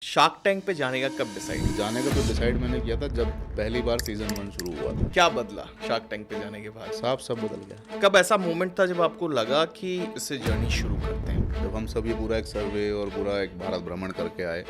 Shark tank पे जाने का कब डिसाइड? जाने का तो डिसाइड मैंने किया था जब पहली बार सीजन 1 शुरू हुआ था। क्या बदला शार्क टैंक पे जाने के बाद? साफ सब बदल गया। कब ऐसा मोमेंट था जब आपको लगा कि इससे जर्नी शुरू करते हैं? जब हम सब ये पूरा एक सर्वे और पूरा एक भारत भ्रमण करके आए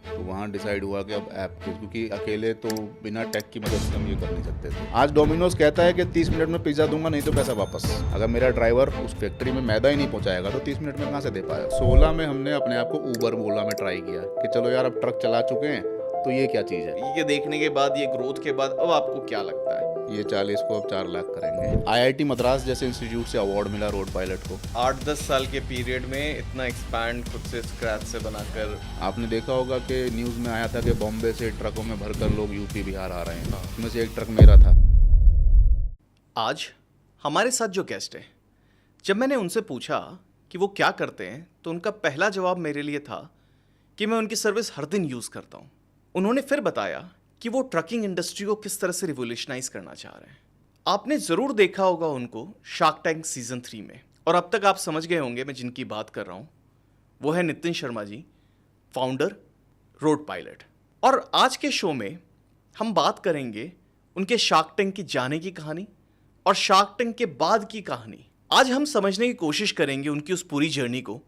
तो वहाँ डिसाइड हुआ कि अब ऐप के, क्योंकि अकेले तो बिना टेक की मदद से हम ये कर नहीं सकते थे। आज डोमिनोज कहता है कि 30 मिनट में पिज्ज़ा दूंगा, नहीं तो पैसा वापस। अगर मेरा ड्राइवर उस फैक्ट्री में मैदा ही नहीं पहुंचाएगा तो 30 मिनट में कहाँ से दे पाएगा। 16 में हमने अपने आप को ऊबर ओला में ट्राई किया कि चलो यार अब ट्रक चला चुके हैं तो ये क्या चीज़ है। ये देखने के बाद, ये ग्रोथ के बाद अब आपको क्या लगता है? ये 40 को अब 4 लाख करेंगे। आईआईटी मद्रास जैसे इंस्टीट्यूट से अवार्ड मिला रोड पायलट को। 8-10 साल के पीरियड में इतना एक्सपैंड खुद से स्क्रैच से बनाकर। आपने देखा होगा कि न्यूज़ में आया था कि बॉम्बे से ट्रकों में भरकर लोग यूपी बिहार आ रहे हैं। उसमें से एक ट्रक मेरा था। आज हमारे साथ जो गेस्ट है, जब मैंने उनसे पूछा कि वो क्या करते हैं तो उनका पहला जवाब मेरे लिए था कि मैं उनकी सर्विस हर दिन यूज़ करता हूँ। उन्होंने फिर बताया कि वो ट्रकिंग इंडस्ट्री को किस तरह से रिवोल्यूशनाइज करना चाह रहे हैं। आपने ज़रूर देखा होगा उनको शार्क टैंक सीजन 3 में, और अब तक आप समझ गए होंगे मैं जिनकी बात कर रहा हूँ वो है Nitin Sharma ji, founder road pilot. और आज के शो में हम बात करेंगे उनके शार्क टैंक की जाने की कहानी और शार्क टैंक के बाद की कहानी। आज हम समझने की कोशिश करेंगे उनकी उस पूरी जर्नी को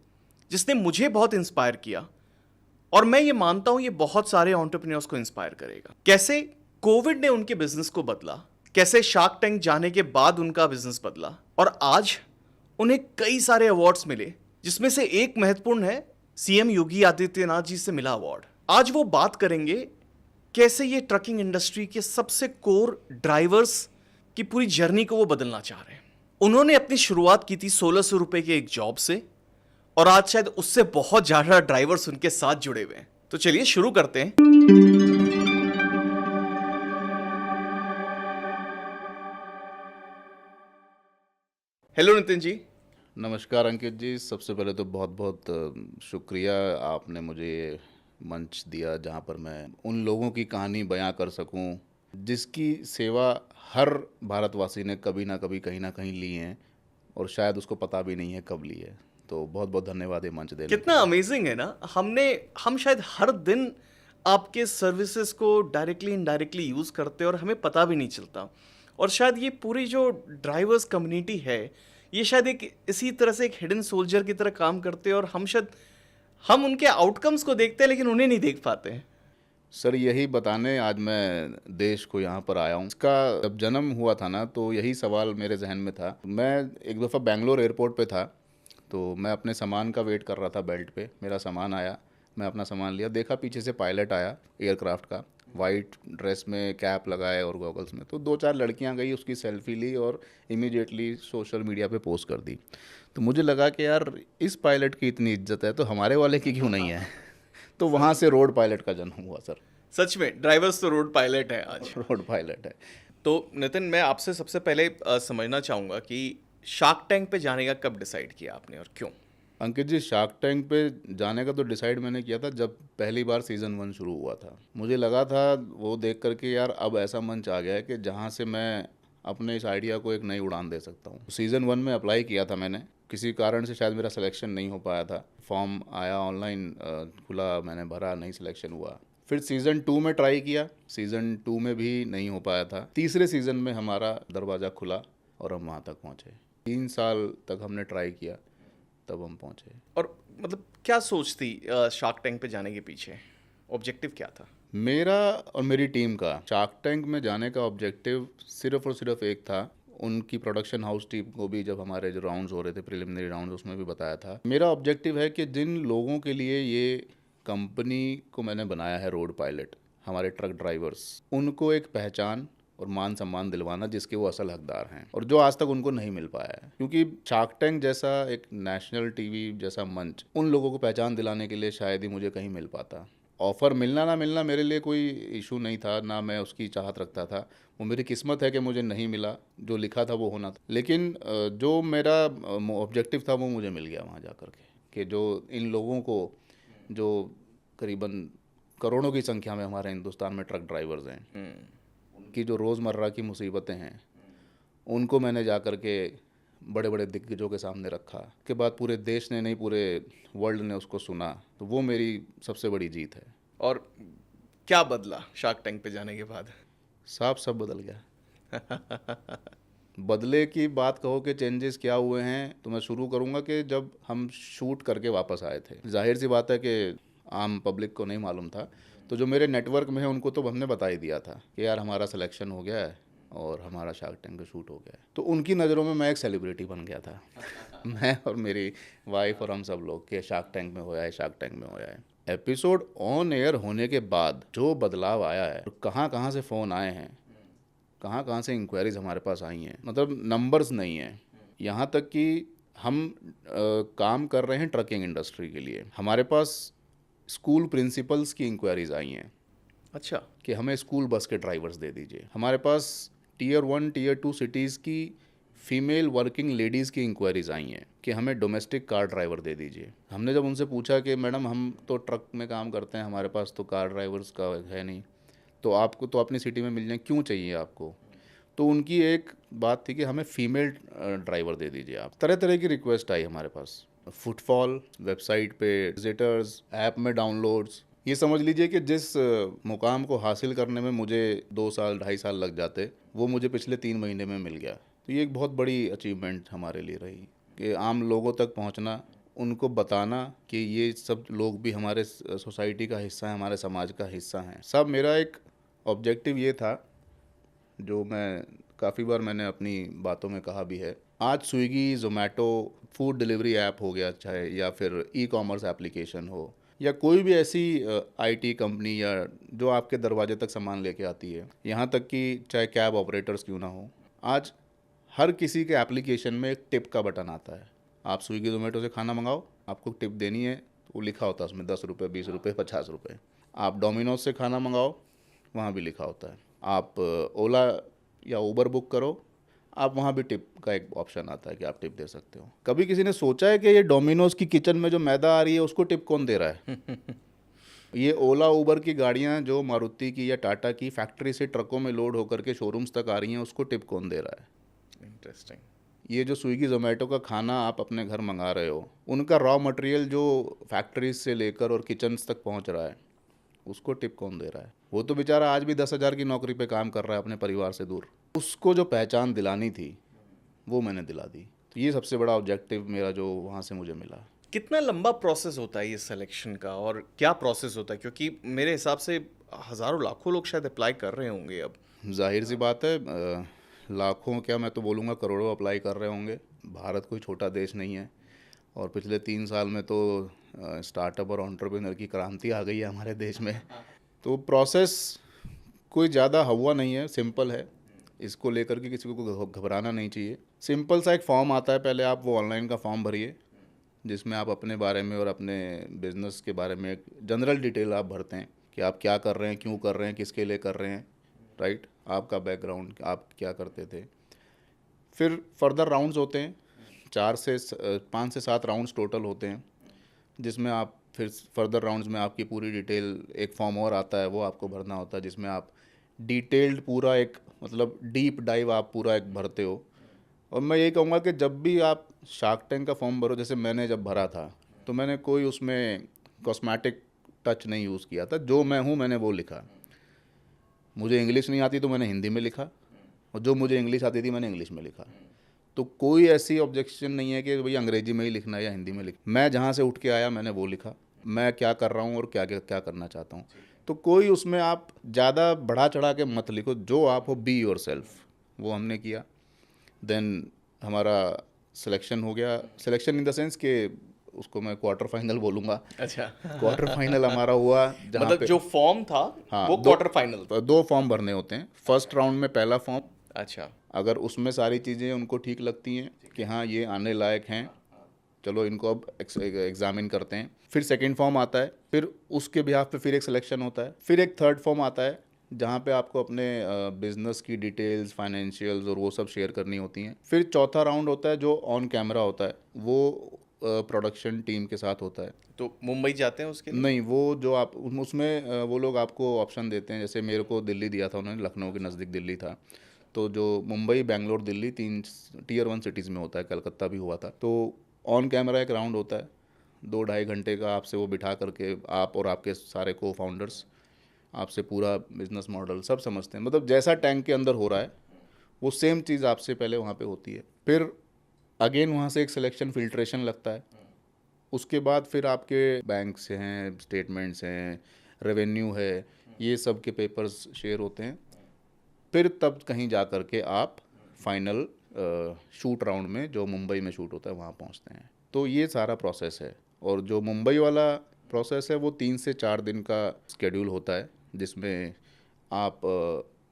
जिसने मुझे बहुत इंस्पायर किया, और मैं ये मानता हूं ये बहुत सारे एंटरप्रेन्योर्स को इंस्पायर करेगा। कैसे कोविड ने उनके बिजनेस को बदला, कैसे शार्क टैंक जाने के बाद उनका बिजनेस बदला, और आज उन्हें कई सारे अवार्ड्स मिले जिसमें से एक महत्वपूर्ण है सीएम योगी आदित्यनाथ जी से मिला अवार्ड। आज वो बात करेंगे कैसे ये ट्रकिंग इंडस्ट्री के सबसे कोर ड्राइवर्स की पूरी जर्नी को वो बदलना चाह रहे हैं। उन्होंने अपनी शुरुआत की थी 1600 रुपए के एक जॉब से, और आज शायद उससे बहुत ज्यादा ड्राइवर्स उनके साथ जुड़े हुए हैं। तो चलिए शुरू करते हैं। हेलो नितिन जी। नमस्कार अंकित जी। सबसे पहले तो बहुत बहुत शुक्रिया, आपने मुझे ये मंच दिया जहाँ पर मैं उन लोगों की कहानी बयां कर सकूं जिसकी सेवा हर भारतवासी ने कभी ना कभी कहीं ना कहीं ली है और शायद उसको पता भी नहीं है कब ली है। तो बहुत बहुत धन्यवाद ये मंच देने के कितना लिए। अमेजिंग है ना। हम शायद हर दिन आपके सर्विसेज को डायरेक्टली इनडायरेक्टली यूज करते हैं और हमें पता भी नहीं चलता। और शायद ये पूरी जो ड्राइवर्स कम्युनिटी है, ये शायद एक इसी तरह से एक हिडन सोल्जर की तरह काम करते हैं, और हम उनके आउटकम्स को देखते हैं लेकिन उन्हें नहीं देख पाते हैं। सर यही बताने आज मैं देश को यहाँ पर आया हूँ। इसका जब जन्म हुआ था ना तो यही सवाल मेरे जहन में था। मैं एक दफ़ा बेंगलोर एयरपोर्ट पे था तो मैं अपने सामान का वेट कर रहा था बेल्ट पे। मेरा सामान आया, मैं अपना सामान लिया, देखा पीछे से पायलट आया एयरक्राफ्ट का, वाइट ड्रेस में, कैप लगाए और गॉगल्स में। तो 2-4 लड़कियाँ गई, उसकी सेल्फी ली और इमीडिएटली सोशल मीडिया पे पोस्ट कर दी। तो मुझे लगा कि यार इस पायलट की इतनी इज्जत है तो हमारे वाले की क्यों नहीं है। तो वहाँ से रोड पायलट का जन्म हुआ सर। सच में ड्राइवर्स तो रोड पायलट है आज। रोड पायलट है। तो नितिन, मैं आपसे सबसे पहले समझना चाहूँगा कि शार्क टैंक पे जाने का कब डिसाइड किया आपने और क्यों? अंकित जी, शार्क टैंक पे जाने का तो डिसाइड मैंने किया था जब पहली बार सीज़न 1 शुरू हुआ था। मुझे लगा था वो देख करके यार अब ऐसा मंच आ गया है कि जहाँ से मैं अपने इस आइडिया को एक नई उड़ान दे सकता हूँ। सीज़न 1 में अप्लाई किया था मैंने, किसी कारण से शायद मेरा सिलेक्शन नहीं हो पाया था। फॉर्म आया ऑनलाइन, खुला, मैंने भरा, नहीं सिलेक्शन हुआ। फिर सीज़न 2 में ट्राई किया, सीज़न 2 में भी नहीं हो पाया था। तीसरे सीज़न में हमारा दरवाज़ा खुला और हम वहाँ तक पहुँचे। 3 साल तक हमने ट्राई किया, तब हम पहुँचे। और मतलब क्या सोच थी शार्क टैंक पे जाने के पीछे? ऑब्जेक्टिव क्या था? मेरा और मेरी टीम का शार्क टैंक में जाने का ऑब्जेक्टिव सिर्फ और सिर्फ एक था। उनकी प्रोडक्शन हाउस टीम को भी जब हमारे जो राउंड्स हो रहे थे, प्रिलिमिनरी राउंड्स, उसमें भी बताया था। मेरा ऑब्जेक्टिव है कि जिन लोगों के लिए ये कंपनी को मैंने बनाया है रोड पायलट, हमारे ट्रक ड्राइवर्स, उनको एक पहचान और मान सम्मान दिलवाना जिसके वो असल हकदार हैं और जो आज तक उनको नहीं मिल पाया है। क्योंकि शार्क टैंक जैसा एक नेशनल टीवी जैसा मंच उन लोगों को पहचान दिलाने के लिए शायद ही मुझे कहीं मिल पाता। ऑफ़र मिलना ना मिलना मेरे लिए कोई इशू नहीं था, ना मैं उसकी चाहत रखता था। वो मेरी किस्मत है कि मुझे नहीं मिला, जो लिखा था वो होना था। लेकिन जो मेरा ऑब्जेक्टिव था वो मुझे मिल गया वहाँ जा कर के, कि जो इन लोगों को, जो करीबन करोड़ों की संख्या में हमारे हिंदुस्तान में ट्रक ड्राइवर्स हैं, उनकी जो रोज़मर्रा की मुसीबतें हैं उनको मैंने जा कर के बड़े बड़े दिग्गजों के सामने रखा। के बाद पूरे देश ने नहीं, पूरे वर्ल्ड ने उसको सुना। तो वो मेरी सबसे बड़ी जीत है। और क्या बदला शार्क टैंक पे जाने के बाद? साफ सब बदल गया। बदले की बात कहो कि चेंजेस क्या हुए हैं, तो मैं शुरू करूंगा कि जब हम शूट करके वापस आए थे, जाहिर सी बात है कि आम पब्लिक को नहीं मालूम था, तो जो मेरे नेटवर्क में है उनको तो हमने बता ही दिया था कि यार हमारा सिलेक्शन हो गया है और हमारा शार्क टैंक का शूट हो गया है। तो उनकी नज़रों में मैं एक सेलिब्रिटी बन गया था। मैं और मेरी वाइफ और हम सब लोग के शार्क टैंक में होया है, शार्क टैंक में होया है। एपिसोड ऑन एयर होने के बाद जो बदलाव आया है, कहाँ कहाँ से फ़ोन आए हैं, कहाँ कहाँ से इंक्वायरीज हमारे पास आई हैं, मतलब नंबर्स नहीं है। यहाँ तक कि हम काम कर रहे हैं ट्रकिंग इंडस्ट्री के लिए, हमारे पास स्कूल प्रिंसिपल्स की इंक्वायरीज आई हैं अच्छा। कि हमें स्कूल बस के ड्राइवर्स दे दीजिए। हमारे पास टियर 1 टियर 2 सिटीज़ की फ़ीमेल वर्किंग लेडीज़ की इंक्वायरीज आई हैं कि हमें डोमेस्टिक कार ड्राइवर दे दीजिए। हमने जब उनसे पूछा कि मैडम हम तो ट्रक में काम करते हैं, हमारे पास तो कार ड्राइवर्स का है नहीं, तो आपको तो अपनी सिटी में मिल जाए, क्यों चाहिए आपको? तो उनकी एक बात थी कि हमें फ़ीमेल ड्राइवर दे दीजिए आप। तरह तरह की रिक्वेस्ट आई हमारे पास, फुटफॉल वेबसाइट पे, विजिटर्स, ऐप में डाउनलोड्स। ये समझ लीजिए कि जिस मुकाम को हासिल करने में मुझे 2 साल 2.5 साल लग जाते, वो मुझे पिछले 3 महीने में मिल गया। तो ये एक बहुत बड़ी अचीवमेंट हमारे लिए रही कि आम लोगों तक पहुंचना, उनको बताना कि ये सब लोग भी हमारे सोसाइटी का हिस्सा हैं, हमारे समाज का हिस्सा हैं। सब मेरा एक ऑब्जेक्टिव ये था, जो मैं काफ़ी बार मैंने अपनी बातों में कहा भी है। आज Swiggy, Zomato food delivery app हो गया, चाहे या फिर ई-कॉमर्स एप्लीकेशन हो, या कोई भी ऐसी आईटी कंपनी या जो आपके दरवाजे तक सामान लेके आती है, यहाँ तक कि चाहे कैब ऑपरेटर्स क्यों ना हो, आज हर किसी के एप्लीकेशन में एक टिप का बटन आता है। आप स्विगी ज़ोमैटो से खाना मंगाओ, आपको टिप देनी है, तो वो लिखा होता है उसमें 10 रुपये, 20 रुपये, 50 रुपये। आप डोमिनोज से खाना मंगाओ, वहाँ भी लिखा होता है। आप ओला या उबर बुक करो, आप वहाँ भी टिप का एक ऑप्शन आता है कि आप टिप दे सकते हो। कभी किसी ने सोचा है कि ये डोमिनोज़ की किचन में जो मैदा आ रही है उसको टिप कौन दे रहा है? ये ओला उबर की गाड़ियाँ जो मारुति की या टाटा की फैक्ट्री से ट्रकों में लोड होकर के शोरूम्स तक आ रही हैं, उसको टिप कौन दे रहा है? इंटरेस्टिंग। ये जो स्विगी ज़ोमैटो का खाना आप अपने घर मंगा रहे हो, उनका रॉ मटेरियल जो फैक्ट्रीज से लेकर और किचन्स तक पहुंच रहा है, उसको टिप कौन दे रहा है? वो तो बेचारा आज भी 10,000 की नौकरी पे काम कर रहा है अपने परिवार से दूर। उसको जो पहचान दिलानी थी, वो मैंने दिला दी। तो ये सबसे बड़ा ऑब्जेक्टिव मेरा जो वहाँ से मुझे मिला। कितना लंबा प्रोसेस होता है ये सिलेक्शन का, और क्या प्रोसेस होता है? क्योंकि मेरे हिसाब से हज़ारों लाखों लोग शायद अप्लाई कर रहे होंगे अब। जाहिर सी बात है, लाखों क्या, मैं तो बोलूँगा करोड़ों अप्लाई कर रहे होंगे। भारत कोई छोटा देश नहीं है, और पिछले 3 साल में तो स्टार्टअप और एंटरप्रेन्योर की क्रांति आ गई है हमारे देश में। तो प्रोसेस कोई ज़्यादा हुआ नहीं है, सिंपल है। इसको लेकर के किसी को घबराना नहीं चाहिए। सिंपल सा एक फॉर्म आता है, पहले आप वो ऑनलाइन का फॉर्म भरिए, जिसमें आप अपने बारे में और अपने बिजनेस के बारे में एक जनरल डिटेल आप भरते हैं कि आप क्या कर रहे हैं, क्यों कर रहे हैं, किसके लिए कर रहे हैं, राइट, आपका बैकग्राउंड, आप क्या करते थे। फिर फर्दर राउंड्स होते हैं, 5 से 7 राउंड्स टोटल होते हैं, जिसमें आप फिर फर्दर राउंड्स में आपकी पूरी डिटेल, एक फॉर्म और आता है वो आपको भरना होता है, जिसमें आप डिटेल्ड पूरा एक, मतलब डीप डाइव आप पूरा एक भरते हो। और मैं यही कहूँगा कि जब भी आप शार्क टैंक का फॉर्म भरो, जैसे मैंने जब भरा था, तो मैंने कोई उसमें कॉस्मेटिक टच नहीं यूज़ किया था। जो मैं हूँ मैंने वो लिखा। मुझे इंग्लिश नहीं आती तो मैंने हिंदी में लिखा, और जो मुझे इंग्लिश आती थी मैंने इंग्लिश में लिखा। तो कोई ऐसी ऑब्जेक्शन नहीं है कि भाई अंग्रेजी में ही लिखना है या हिंदी में लिखना। मैं जहाँ से उठ के आया मैंने वो लिखा, मैं क्या कर रहा हूँ और क्या क्या क्या करना चाहता हूँ। तो कोई उसमें आप ज़्यादा बढ़ा चढ़ा के मत लिखो, जो आप हो बी योर सेल्फ। वो हमने किया। देन हमारा सिलेक्शन हो गया। सिलेक्शन इन द सेंस कि उसको मैं क्वार्टर फाइनल बोलूँगा। अच्छा। क्वार्टर फाइनल हमारा हुआ, जहाँ मतलब पे जो फॉर्म था हाँ, वो क्वार्टर फाइनल था। 2 फॉर्म भरने होते हैं। फर्स्ट राउंड में पहला फॉर्म, अच्छा। अगर उसमें सारी चीज़ें उनको ठीक लगती हैं कि हाँ ये आने लायक हैं, चलो इनको अब एग्जामिन करते हैं। फिर सेकंड फॉर्म आता है, फिर उसके बिहाफ पे फिर एक सिलेक्शन होता है। फिर एक थर्ड फॉर्म आता है, जहाँ पे आपको अपने बिजनेस की डिटेल्स, फाइनेंशियल्स और वो सब शेयर करनी होती हैं। फिर चौथा राउंड होता है जो ऑन कैमरा होता है, वो प्रोडक्शन टीम के साथ होता है। तो मुंबई जाते हैं उसके लिए? नहीं, वो जो आप उसमें वो लोग आपको ऑप्शन देते हैं। जैसे मेरे को दिल्ली दिया था उन्होंने, लखनऊ के नज़दीक दिल्ली था। तो जो मुंबई, बेंगलोर, दिल्ली 3 टियर 1 सिटीज़ में होता है, कलकत्ता भी हुआ था। तो ऑन कैमरा एक राउंड होता है, 2-2.5 घंटे का आपसे वो बिठा करके आप और आपके सारे को फाउंडर्स आपसे पूरा बिजनेस मॉडल सब समझते हैं। मतलब जैसा टैंक के अंदर हो रहा है वो सेम चीज़ आपसे पहले वहाँ पे होती है। फिर अगेन वहाँ से एक सिलेक्शन फिल्ट्रेशन लगता है। उसके बाद फिर आपके बैंक्स हैं, स्टेटमेंट्स हैं, रेवेन्यू है, ये सब के पेपर्स शेयर होते हैं। फिर तब कहीं जा कर के आप फाइनल शूट राउंड में, जो मुंबई में शूट होता है, वहाँ पहुँचते हैं। तो ये सारा प्रोसेस है। और जो मुंबई वाला प्रोसेस है वो 3 से 4 दिन का स्केड्यूल होता है, जिसमें आप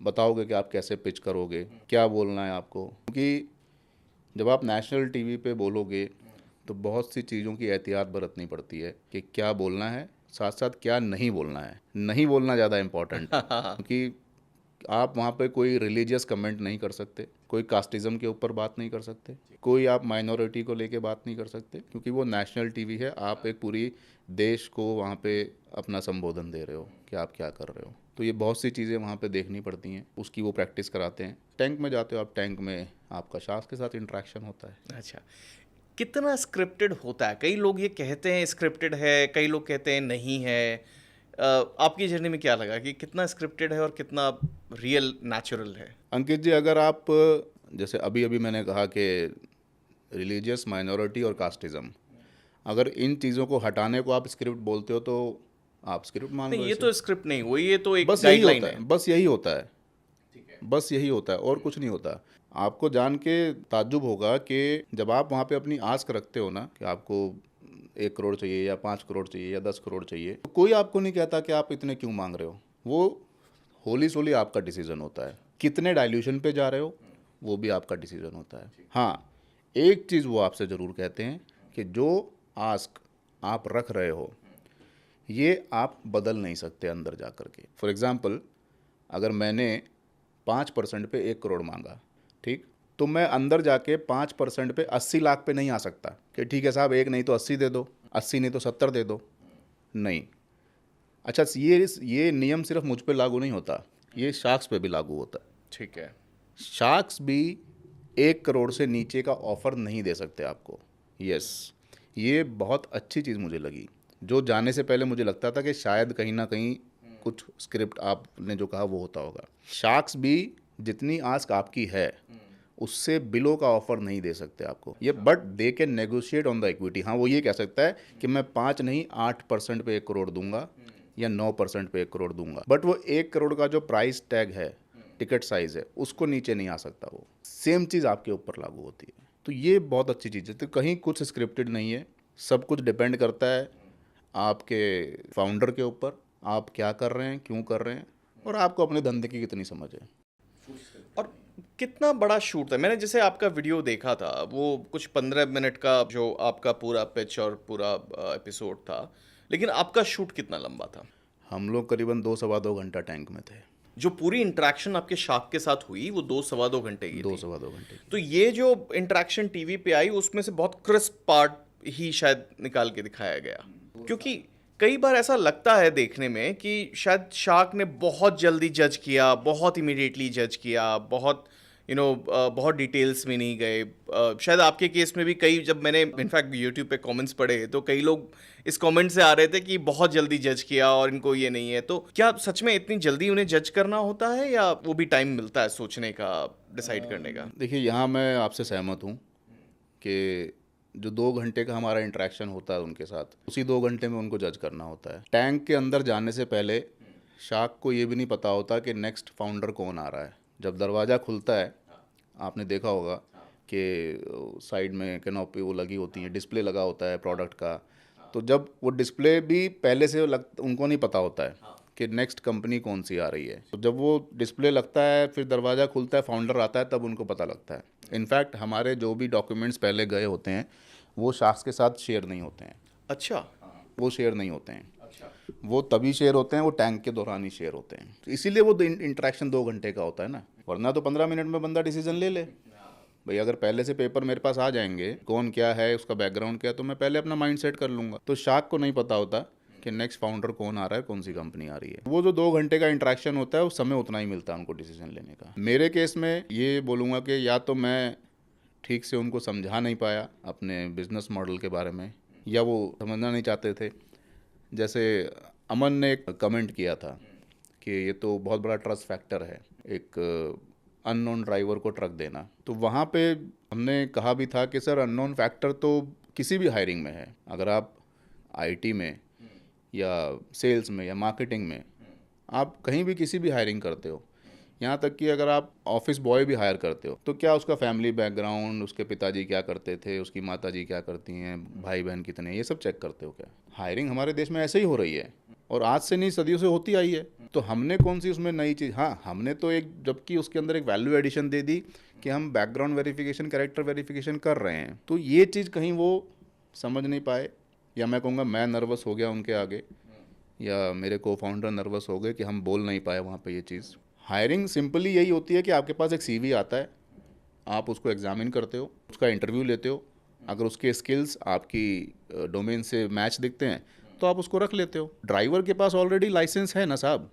बताओगे कि आप कैसे पिच करोगे, क्या बोलना है आपको। क्योंकि जब आप नेशनल टीवी पे बोलोगे तो बहुत सी चीज़ों की एहतियात बरतनी पड़ती है कि क्या बोलना है, साथ साथ क्या नहीं बोलना है। नहीं बोलना ज़्यादा इम्पोर्टेंट है, क्योंकि आप वहाँ पे कोई रिलीजियस कमेंट नहीं कर सकते, कोई कास्टिज़म के ऊपर बात नहीं कर सकते, कोई आप माइनॉरिटी को लेके बात नहीं कर सकते, क्योंकि वो नेशनल टीवी है। आप एक पूरी देश को वहाँ पे अपना संबोधन दे रहे हो कि आप क्या कर रहे हो। तो ये बहुत सी चीज़ें वहाँ पे देखनी पड़ती हैं, उसकी वो प्रैक्टिस कराते हैं। टैंक में जाते हो आप, टैंक में आपका शास्त्र के साथ इंटरेक्शन होता है। अच्छा, कितना स्क्रिप्टेड होता है? कई लोग ये कहते हैं स्क्रिप्टेड है, कई लोग कहते हैं नहीं है। आपकी जर्नी में क्या लगा कि कितना स्क्रिप्टेड है और कितना रियल नेचुरल है? अंकित जी, अगर आप, जैसे अभी अभी मैंने कहा कि रिलीजियस, माइनॉरिटी और कास्टिज़म, अगर इन चीज़ों को हटाने को आप स्क्रिप्ट बोलते हो तो आप स्क्रिप्ट मान लो नहीं, ये इसे। तो स्क्रिप्ट नहीं हुई, ये तो एक बस यही गाइडलाइन होता है। है, बस यही होता है, बस यही होता है, और कुछ नहीं होता। आपको जान के ताज्जुब होगा कि जब आप वहाँ पे अपनी आस्क रखते हो ना कि आपको 1 करोड़ चाहिए या 5 करोड़ चाहिए या 10 करोड़ चाहिए, तो कोई आपको नहीं कहता कि आप इतने क्यों मांग रहे हो। वो होली सोली आपका डिसीजन होता है। कितने डाइल्यूशन पे जा रहे हो वो भी आपका डिसीजन होता है। हाँ, एक चीज़ वो आपसे ज़रूर कहते हैं कि जो आस्क आप रख रहे हो ये आप बदल नहीं सकते अंदर जा कर के। फॉर एग्ज़ाम्पल, अगर मैंने 5% पे 1 करोड़ मांगा, ठीक, तो मैं अंदर जाके 5% पे 80 लाख पे नहीं आ सकता कि ठीक है साहब, एक नहीं तो 80 दे दो, 80 नहीं तो 70 दे दो। नहीं। अच्छा, ये नियम सिर्फ मुझ पे लागू नहीं होता, ये शार्क्स पे भी लागू होता है। ठीक है। शार्क्स भी 1 करोड़ से नीचे का ऑफर नहीं दे सकते आपको। यस, ये बहुत अच्छी चीज़ मुझे लगी। जो जाने से पहले मुझे लगता था कि शायद कहीं ना कहीं कुछ स्क्रिप्ट आपने जो कहा वो होता होगा। शार्क्स भी जितनी आस्क आपकी है उससे बिलो का ऑफर नहीं दे सकते आपको ये, but they can negotiate on the equity. हाँ, वो ये कह सकता है कि मैं 5 नहीं 8% पे 1 करोड़ दूंगा या 9% पे 1 करोड़ दूंगा, बट वो 1 करोड़ का जो प्राइस टैग है, टिकट साइज है, उसको नीचे नहीं आ सकता। वो सेम चीज़ आपके ऊपर लागू होती है। तो ये बहुत अच्छी चीज़ है। तो कहीं कुछ स्क्रिप्टेड नहीं है, सब कुछ डिपेंड करता है आपके फाउंडर के ऊपर, आप क्या कर रहे हैं, क्यों कर रहे हैं, और आपको अपने धंधे की कितनी समझ है। और कितना बड़ा शूट था? मैंने जैसे आपका वीडियो देखा था, वो कुछ 15 मिनट का जो आपका पूरा पिच और पूरा एपिसोड था, लेकिन आपका शूट कितना लंबा था? हम लोग करीबन 2 सवा 2 घंटा टैंक में थे। जो पूरी इंटरेक्शन आपके शार्क के साथ हुई वो 2 सवा 2 घंटे की दो थी। सवा 2 घंटे की। तो ये जो इंटरेक्शन टीवी पे आई उसमें से बहुत क्रिस्प पार्ट ही शायद निकाल के दिखाया गया, क्योंकि कई बार ऐसा लगता है देखने में कि शायद शार्क ने बहुत जल्दी जज किया, बहुत इमीडिएटली जज किया, बहुत बहुत डिटेल्स में नहीं गए। शायद आपके केस में भी कई, जब मैंने इनफैक्ट यूट्यूब पे कमेंट्स पढ़े तो कई लोग इस कमेंट से आ रहे थे कि बहुत जल्दी जज किया और इनको ये नहीं है। तो क्या सच में इतनी जल्दी उन्हें जज करना होता है या वो भी टाइम मिलता है सोचने का, डिसाइड करने का? देखिए, यहाँ मैं आपसे सहमत हूँ कि जो 2 घंटे का हमारा इंटरेक्शन होता है उनके साथ, उसी 2 घंटे में उनको जज करना होता है। टैंक के अंदर जाने से पहले शार्क को ये भी नहीं पता होता कि नेक्स्ट फाउंडर कौन आ रहा है। जब दरवाज़ा खुलता है, आपने देखा होगा कि साइड में कैनोपी वो लगी होती है, डिस्प्ले लगा होता है प्रोडक्ट का। तो जब वो डिस्प्ले भी पहले से उनको नहीं पता होता है कि नेक्स्ट कंपनी कौन सी आ रही है। तो जब वो डिस्प्ले लगता है, फिर दरवाज़ा खुलता है, फाउंडर आता है, तब उनको पता लगता है। इनफैक्ट हमारे जो भी डॉक्यूमेंट्स पहले गए होते हैं वो शार्क्स के साथ शेयर नहीं होते हैं। अच्छा। वो शेयर नहीं होते हैं, वो तभी शेयर होते हैं, वो टैंक के दौरान ही शेयर होते हैं। तो इसीलिए वो इंटरेक्शन 2 घंटे का होता है ना, वरना तो 15 मिनट में बंदा डिसीजन ले ले। भाई अगर पहले से पेपर मेरे पास आ जाएंगे, कौन क्या है, उसका बैकग्राउंड क्या है, तो मैं पहले अपना माइंड सेट कर लूँगा। तो शार्क को नहीं पता होता कि नेक्स्ट फाउंडर कौन आ रहा है, कौन सी कंपनी आ रही है। वो जो 2 घंटे का इंटरेक्शन होता है, उस समय उतना ही मिलता है उनको डिसीजन लेने का। मेरे केस में ये बोलूँगा कि या तो मैं ठीक से उनको समझा नहीं पाया अपने बिजनेस मॉडल के बारे में, या वो समझना नहीं चाहते थे। जैसे अमन ने एक कमेंट किया था कि ये तो बहुत बड़ा ट्रस्ट फैक्टर है, एक अननोन ड्राइवर को ट्रक देना। तो वहाँ पे हमने कहा भी था कि सर अननोन फैक्टर तो किसी भी हायरिंग में है। अगर आप आईटी में या सेल्स में या मार्केटिंग में, आप कहीं भी किसी भी हायरिंग करते हो, यहाँ तक कि अगर आप ऑफिस बॉय भी हायर करते हो, तो क्या उसका फैमिली बैकग्राउंड, उसके पिताजी क्या करते थे, उसकी माताजी क्या करती हैं, भाई बहन कितने हैं, ये सब चेक करते हो क्या? हायरिंग हमारे देश में ऐसे ही हो रही है और आज से नहीं, सदियों से होती आई है। तो हमने कौन सी उसमें नई चीज़, हाँ हमने तो एक, जबकि उसके अंदर एक वैल्यू एडिशन दे दी कि हम बैकग्राउंड वेरिफिकेशन, कैरेक्टर वेरिफिकेशन कर रहे हैं। तो ये चीज़ कहीं वो समझ नहीं पाए, या मैं कहूँगा मैं नर्वस हो गया उनके आगे, या मेरे को फाउंडर नर्वस हो गए कि हम बोल नहीं पाए वहाँ पे ये चीज़। हायरिंग सिंपली यही होती है कि आपके पास एक सीवी आता है, आप उसको एग्जामिन करते हो, उसका इंटरव्यू लेते हो, अगर उसके स्किल्स आपकी डोमेन से मैच दिखते हैं तो आप उसको रख लेते हो। ड्राइवर के पास ऑलरेडी लाइसेंस है ना साहब,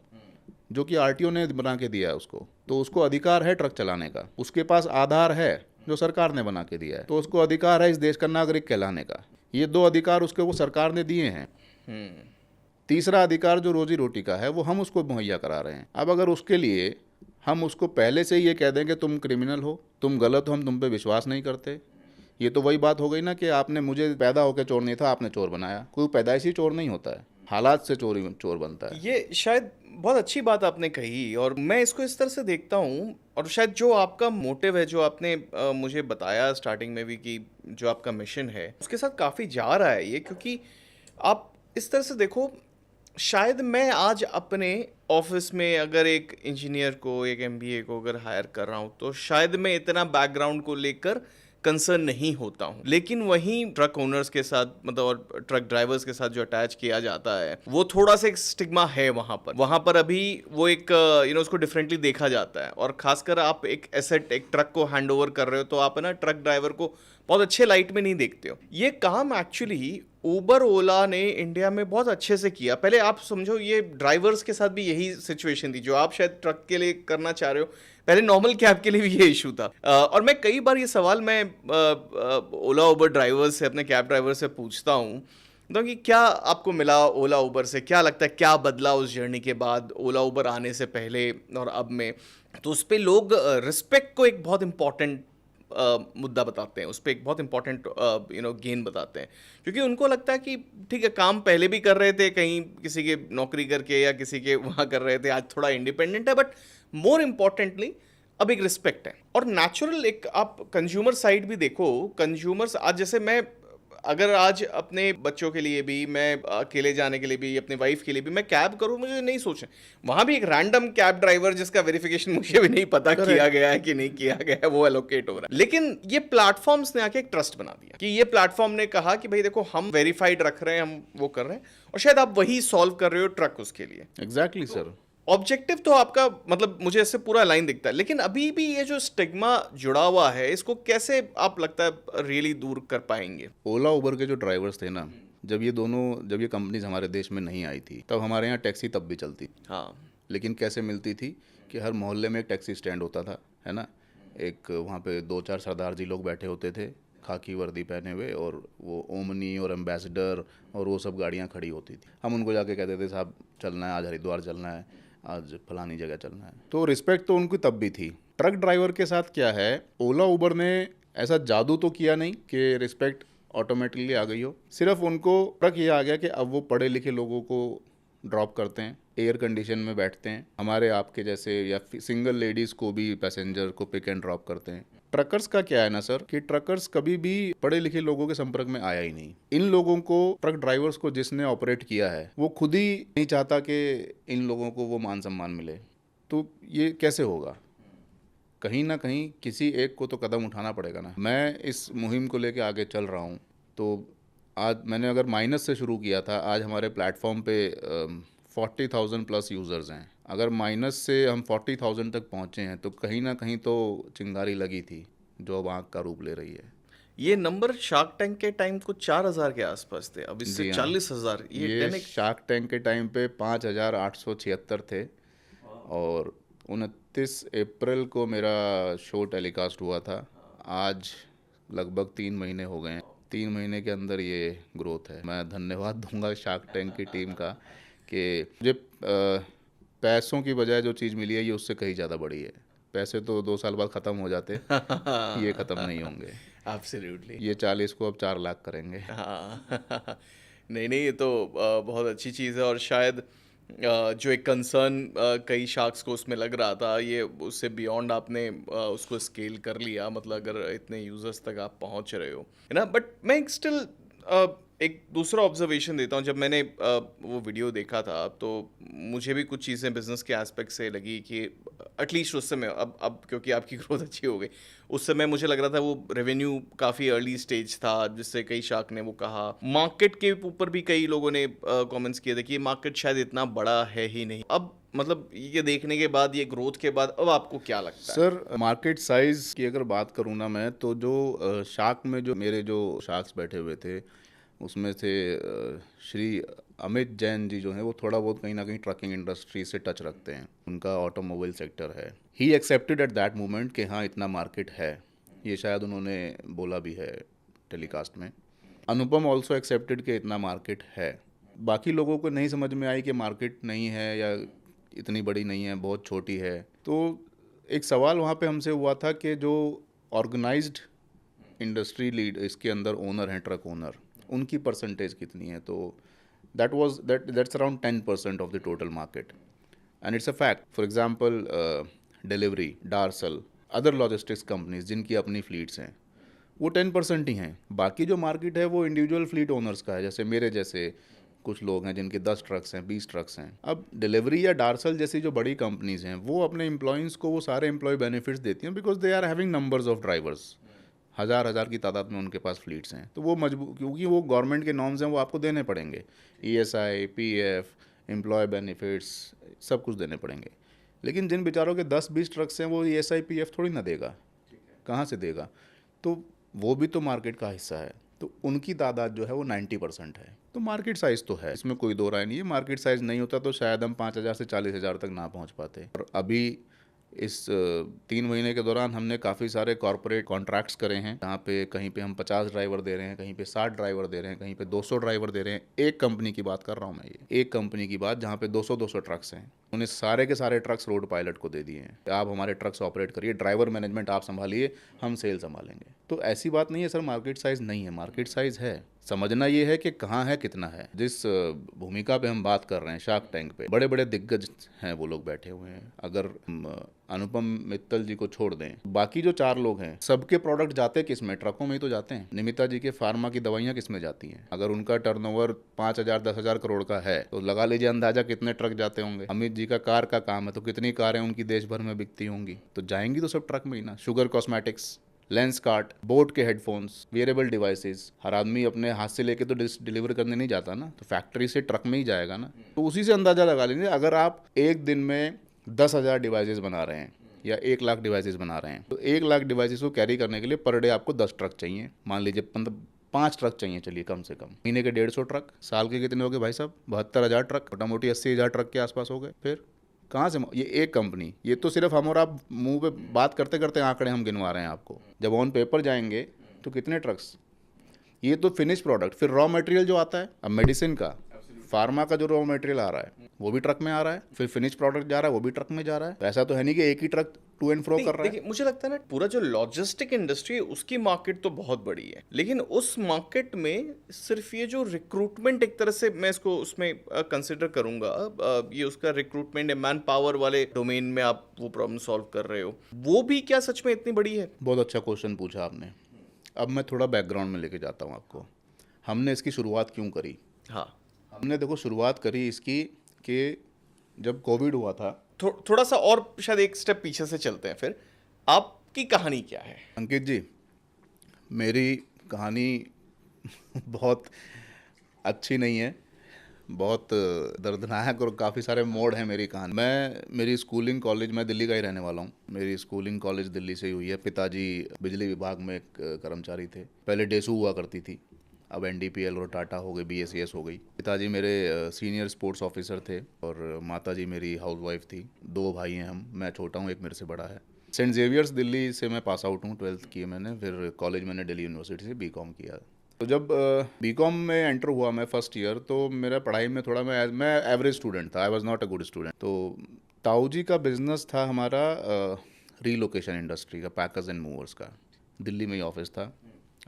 जो कि आरटीओ ने बना के दिया है उसको, तो उसको अधिकार है ट्रक चलाने का। उसके पास आधार है जो सरकार ने बना के दिया है, तो उसको अधिकार है इस देश का नागरिक कहलाने का। ये दो अधिकार उसके वो सरकार ने दिए हैं। तीसरा अधिकार जो रोजी रोटी का है वो हम उसको मुहैया करा रहे हैं। अब अगर उसके लिए हम उसको पहले से ही ये कह दें कि तुम क्रिमिनल हो, तुम गलत हो, हम तुम पे विश्वास नहीं करते, ये तो वही बात हो गई ना कि आपने मुझे पैदा होकर चोर नहीं था, आपने चोर बनाया। कोई पैदाइशी चोर नहीं होता है, हालात से चोर बनता है। ये शायद बहुत अच्छी बात आपने कही और मैं इसको इस तरह से देखता हूँ, और शायद जो आपका मोटिव है, जो आपने मुझे बताया स्टार्टिंग में भी कि जो आपका मिशन है उसके साथ काफ़ी जा रहा है ये, क्योंकि आप इस तरह से देखो, शायद मैं आज अपने ऑफिस में अगर एक इंजीनियर को, एक एमबीए को अगर हायर कर रहा हूँ तो शायद मैं इतना बैकग्राउंड को लेकर कंसर्न नहीं होता हूँ, लेकिन वहीं ट्रक ओनर्स के साथ, मतलब और ट्रक ड्राइवर्स के साथ जो अटैच किया जाता है, वो थोड़ा सा एक स्टिग्मा है वहाँ पर अभी वो एक उसको डिफरेंटली देखा जाता है। और खासकर आप एक एसेट, एक ट्रक को हैंड ओवर कर रहे हो तो आप है ना ट्रक ड्राइवर को बहुत अच्छे लाइट में नहीं देखते हो। ये काम एक्चुअली उबर ओला ने इंडिया में बहुत अच्छे से किया। पहले आप समझो, ये ड्राइवर्स के साथ भी यही सिचुएशन थी जो आप शायद ट्रक के लिए करना चाह रहे हो, पहले नॉर्मल कैब के लिए भी ये इशू था। और मैं कई बार ये सवाल मैं ओला उबर ड्राइवर्स से, अपने कैब ड्राइवर से पूछता हूँ तो कि क्या आपको मिला ओला उबर से, क्या लगता है क्या बदला उस जर्नी के बाद, ओला उबर आने से पहले और अब में। तो उस पर लोग रिस्पेक्ट को एक बहुत इंपॉर्टेंट मुद्दा बताते हैं, उस पर एक बहुत इंपॉर्टेंट गेन बताते हैं, क्योंकि उनको लगता है कि ठीक है, काम पहले भी कर रहे थे कहीं किसी के नौकरी करके या किसी के वहाँ कर रहे थे, आज थोड़ा इंडिपेंडेंट है, बट मोर इम्पॉर्टेंटली अब एक रिस्पेक्ट है। और नेचुरल एक आप कंज्यूमर साइड भी देखो, कंज्यूमर्स आज, जैसे मैं अगर आज अपने बच्चों के लिए भी, मैं अकेले जाने के लिए भी, अपनी वाइफ के लिए भी मैं कैब करूँ, मुझे नहीं सोचना वहाँ भी एक रैंडम कैब ड्राइवर जिसका वेरिफिकेशन मुझे भी नहीं पता किया गया है कि नहीं किया गया है, वो एलोकेट हो रहा है। लेकिन ये प्लेटफॉर्म्स ने आके एक ट्रस्ट बना दिया कि ये प्लेटफॉर्म ने कहा कि भाई देखो हम वेरीफाइड रख रहे हैं, हम वो कर रहे हैं, और शायद आप वही सॉल्व कर रहे हो ट्रक उसके लिए। Exactly sir. ऑब्जेक्टिव तो आपका, मतलब मुझे इससे पूरा लाइन दिखता है, लेकिन अभी भी ये जो स्टिग्मा जुड़ा हुआ है, इसको कैसे आप लगता है रियली दूर कर पाएंगे? ओला उबर के जो ड्राइवर्स थे ना, जब ये कंपनीज हमारे देश में नहीं आई थी, तब हमारे यहाँ टैक्सी तब भी चलती थी। हाँ, लेकिन कैसे मिलती थी कि हर मोहल्ले में एक टैक्सी स्टैंड होता था, है ना, एक वहाँ पे 2-4 सरदार जी लोग बैठे होते थे, खाकी वर्दी पहने हुए, और वो ओमनी और एम्बेसडर और वो सब गाड़ियाँ खड़ी होती थी। हम उनको जाके कहते थे साहब चलना है, आज हरिद्वार चलना है, आज फलानी जगह चलना है। तो रिस्पेक्ट तो उनकी तब भी थी। ट्रक ड्राइवर के साथ क्या है, ओला उबर ने ऐसा जादू तो किया नहीं कि रिस्पेक्ट ऑटोमेटिकली आ गई हो। सिर्फ उनको फर्क ये आ गया कि अब वो पढ़े लिखे लोगों को ड्रॉप करते हैं, एयर कंडीशन में बैठते हैं, हमारे आपके जैसे या सिंगल लेडीज़ को भी, पैसेंजर को पिक एंड ड्रॉप करते हैं। ट्रकर्स का क्या है ना सर, कि ट्रकर्स कभी भी पढ़े लिखे लोगों के संपर्क में आया ही नहीं। इन लोगों को, ट्रक ड्राइवर्स को जिसने ऑपरेट किया है, वो खुद ही नहीं चाहता कि इन लोगों को वो मान सम्मान मिले। तो ये कैसे होगा? कहीं ना कहीं किसी एक को तो कदम उठाना पड़ेगा ना। मैं इस मुहिम को लेके आगे चल रहा हूँ। तो आज मैंने अगर माइनस से शुरू किया था, आज हमारे प्लेटफॉर्म पे 40,000 प्लस यूज़र्स हैं। अगर माइनस से हम 40,000 तक पहुँचे हैं तो कहीं ना कहीं तो चिंगारी लगी थी जो अब आँख का रूप ले रही है। ये नंबर शार्क टैंक के टाइम कुछ 4,000 के आसपास थे, अब इससे जी हाँ। 40,000। ये 10x। शार्क टैंक के टाइम पे 5,876 थे, और 29 अप्रैल को मेरा शो टेलीकास्ट हुआ था। आज लगभग 3 महीने हो गए हैं। 3 महीने के अंदर ये ग्रोथ है। मैं धन्यवाद दूंगा शार्क टैंक की टीम का कि मुझे पैसों की बजाय जो चीज़ मिली है ये उससे कहीं ज़्यादा बड़ी है। पैसे तो 2 साल बाद ख़त्म हो जाते, ये ख़त्म नहीं होंगे। एब्सोल्युटली। ये 40 को अब 4 लाख करेंगे। हाँ। नहीं नहीं, ये तो बहुत अच्छी चीज़ है, और शायद जो एक कंसर्न कई शार्क्स को उसमें लग रहा था, ये उससे बियॉन्ड आपने उसको स्केल कर लिया, मतलब अगर इतने यूजर्स तक आप पहुंच रहे हो, है ना। बट मैं स्टिल एक दूसरा ऑब्जर्वेशन देता हूँ। जब मैंने वो वीडियो देखा था तो मुझे भी कुछ चीज़ें बिजनेस के एस्पेक्ट से लगी कि एटलीस्ट उस समय, अब क्योंकि आपकी ग्रोथ अच्छी हो गई, उस समय मुझे लग रहा था वो रेवेन्यू काफ़ी अर्ली स्टेज था, जिससे कई शार्क ने वो कहा। मार्केट के ऊपर भी कई लोगों ने कमेंट्स किए थे कि ये मार्केट शायद इतना बड़ा है ही नहीं। अब मतलब ये देखने के बाद, ये ग्रोथ के बाद, अब आपको क्या लगता है? सर, मार्केट साइज़ की अगर बात करूँ ना मैं, तो जो शार्क में जो मेरे जो शार्क्स बैठे हुए थे, उसमें से श्री अमित जैन जी जो हैं, वो थोड़ा बहुत कहीं ना कहीं ट्रकिंग इंडस्ट्री से टच रखते हैं, उनका ऑटोमोबाइल सेक्टर है। He accepted at that moment कि हाँ इतना मार्केट है, ये शायद उन्होंने बोला भी है टेलीकास्ट में। अनुपम ऑल्सो एक्सेप्टेड कि इतना मार्केट है। बाकी लोगों को नहीं समझ में आई कि मार्केट नहीं है या इतनी बड़ी नहीं है, बहुत छोटी है। तो एक सवाल वहाँ पे हमसे हुआ था कि जो ऑर्गेनाइज्ड इंडस्ट्री लीड इसके अंदर ओनर हैं, ट्रक ओनर, उनकी परसेंटेज कितनी है। तो that's around 10% of the total market, and it's a fact. For example delivery, dorsal, other logistics companies जिनकी अपनी फ्लीट्स हैं, वो 10% ही हैं। बाकी जो मार्केट है वो इंडिविजुअल फ्लीट ओनर्स का है, जैसे मेरे जैसे कुछ लोग हैं जिनके 10 ट्रक्स हैं, 20 ट्रक्स हैं। अब डिलीवरी या डार्सल जैसी जो बड़ी कंपनीज हैं, वो अपने एम्प्लॉइंस को वो सारे एम्प्लॉय बेनिफिट्स देती हैं, because they are having numbers of drivers, हज़ार हज़ार की तादाद में उनके पास फ्लीट्स हैं। तो वो मजबूर, क्योंकि वो गवर्नमेंट के नॉर्म्स हैं, वो आपको देने पड़ेंगे। ESI, PF, एम्प्लॉय बेनिफिट्स, सब कुछ देने पड़ेंगे। लेकिन जिन बेचारों के 10-20 ट्रक्स हैं, वो ESI, PF थोड़ी ना देगा, कहाँ से देगा। तो वो भी तो मार्केट का हिस्सा है। तो उनकी तादाद जो है वो 90% है। तो मार्केट साइज़ तो है, इसमें कोई दो राय नहीं है। मार्केट साइज़ नहीं होता तो शायद हम 5,000 से 40,000 तक ना पहुंच पाते। और अभी इस 3 महीने के दौरान हमने काफ़ी सारे कॉरपोरेट कॉन्ट्रैक्ट्स करे हैं, जहाँ पे कहीं पे हम 50 ड्राइवर दे रहे हैं, कहीं पे 60 ड्राइवर दे रहे हैं, कहीं पे 200 ड्राइवर दे रहे हैं। एक कंपनी की बात कर रहा हूँ मैं, ये एक कंपनी की बात, जहाँ पे 200-200 ट्रक्स हैं। उन्हें सारे के सारे ट्रक्स रोड पायलट को दे दिए हैं, आप हमारे ट्रक्स ऑपरेट करिए, ड्राइवर मैनेजमेंट आप संभालिए, हम सेल संभालेंगे। तो ऐसी बात नहीं है सर, मार्केट साइज़ नहीं है, मार्केट साइज़ है। समझना ये है कि कहाँ है, कितना है। जिस भूमिका पे हम बात कर रहे हैं, शार्क टैंक पे, बड़े बड़े दिग्गज हैं वो लोग बैठे हुए हैं। अगर अनुपम मित्तल जी को छोड़ दें, बाकी जो 4 लोग हैं, सबके प्रोडक्ट जाते किस में? ट्रकों में ही तो जाते हैं। निमिता जी के फार्मा की दवाइयाँ किस में जाती हैं? अगर उनका टर्नओवर 5,000-10,000 करोड़ का है तो लगा लीजिए अंदाजा कितने ट्रक जाते होंगे। अमित जी का कार का काम है, तो कितनी कारें उनकी देश भर में बिकती होंगी, तो जाएंगी तो सब ट्रक में ही ना। Sugar cosmetics, lens cart, boat के हेडफोन्स, वेयरेबल डिवाइसेस, हर आदमी अपने हाथ से लेके तो डिलीवर करने नहीं जाता ना, तो फैक्ट्री से ट्रक में ही जाएगा ना। तो उसी से अंदाजा लगा लीजिए, अगर आप एक दिन में 10,000 डिवाइसेस बना रहे हैं या 1 लाख डिवाइसेस बना रहे हैं, तो 1 लाख डिवाइसेस को कैरी करने के लिए पर डे आपको 10 ट्रक चाहिए। मान लीजिए 5 ट्रक चाहिए, चलिए कम से कम। महीने के 150 ट्रक, साल के कितने हो गए भाई साहब? 72,000 ट्रक, मोटा मोटी 80,000 ट्रक के आसपास हो गए। फिर कहाँ से ये एक कंपनी, ये तो सिर्फ हम और आप मुंह पे बात करते करते आंकड़े हम गिनवा रहे हैं आपको। जब ऑन पेपर जाएंगे तो कितने ट्रक्स, ये तो फिनिश प्रोडक्ट। फिर रॉ मटेरियल जो आता है, अब मेडिसिन का, फार्मा का जो रॉ मटेरियल आ रहा है वो भी ट्रक में आ रहा है, फिर फिनिश प्रोडक्ट जा रहा है वो भी ट्रक में जा रहा है। ऐसा तो है नहीं कि एक ही ट्रक टू एंड फ्रो कर रहा है। देखिए, मुझे लगता है ना, पूरा जो लॉजिस्टिक इंडस्ट्री है उसकी मार्केट तो बहुत बड़ी है, लेकिन उस मार्केट में सिर्फ ये जो रिक्रूटमेंट, एक तरह से मैं इसको उसमें कंसिडर करूंगा, ये उसका रिक्रूटमेंट, मैन पावर वाले डोमेन में आप वो प्रॉब्लम सॉल्व कर रहे हो, वो भी क्या सच में इतनी बड़ी है? बहुत अच्छा क्वेश्चन पूछा आपने। अब मैं थोड़ा बैकग्राउंड में लेके जाता हूँ आपको। हमने इसकी शुरुआत क्यों करी? हाँ, हमने देखो शुरुआत करी इसकी कि जब कोविड हुआ था। थोड़ा सा और शायद एक स्टेप पीछे से चलते हैं, फिर आपकी कहानी क्या है? अंकित जी, मेरी कहानी बहुत अच्छी नहीं है, बहुत दर्दनाक, और काफ़ी सारे मोड़ हैं मेरी कहानी। मेरी स्कूलिंग कॉलेज, मैं दिल्ली का ही रहने वाला हूँ, मेरी स्कूलिंग कॉलेज दिल्ली से ही हुई है। पिताजी बिजली विभाग में एक कर्मचारी थे, पहले डेसू हुआ करती थी, अब NDPL और टाटा हो गई, BSES हो गई। पिताजी मेरे सीनियर स्पोर्ट्स ऑफिसर थे और माताजी मेरी हाउसवाइफ थी। 2 भाई हैं हम, मैं छोटा हूँ, एक मेरे से बड़ा है। सेंट जेवियर्स दिल्ली से मैं पास आउट हूँ, 12th की है मैंने। फिर कॉलेज मैंने दिल्ली यूनिवर्सिटी से BCom किया। तो जब बीकॉम में एंटर हुआ मैं फर्स्ट ईयर, तो मेरा पढ़ाई में थोड़ा मैं एवरेज स्टूडेंट था, I was not a good student. तो ताऊ जी का बिजनेस था हमारा रीलोकेशन इंडस्ट्री का, पैकर्स एंड मूवर्स का। दिल्ली में ही ऑफिस था,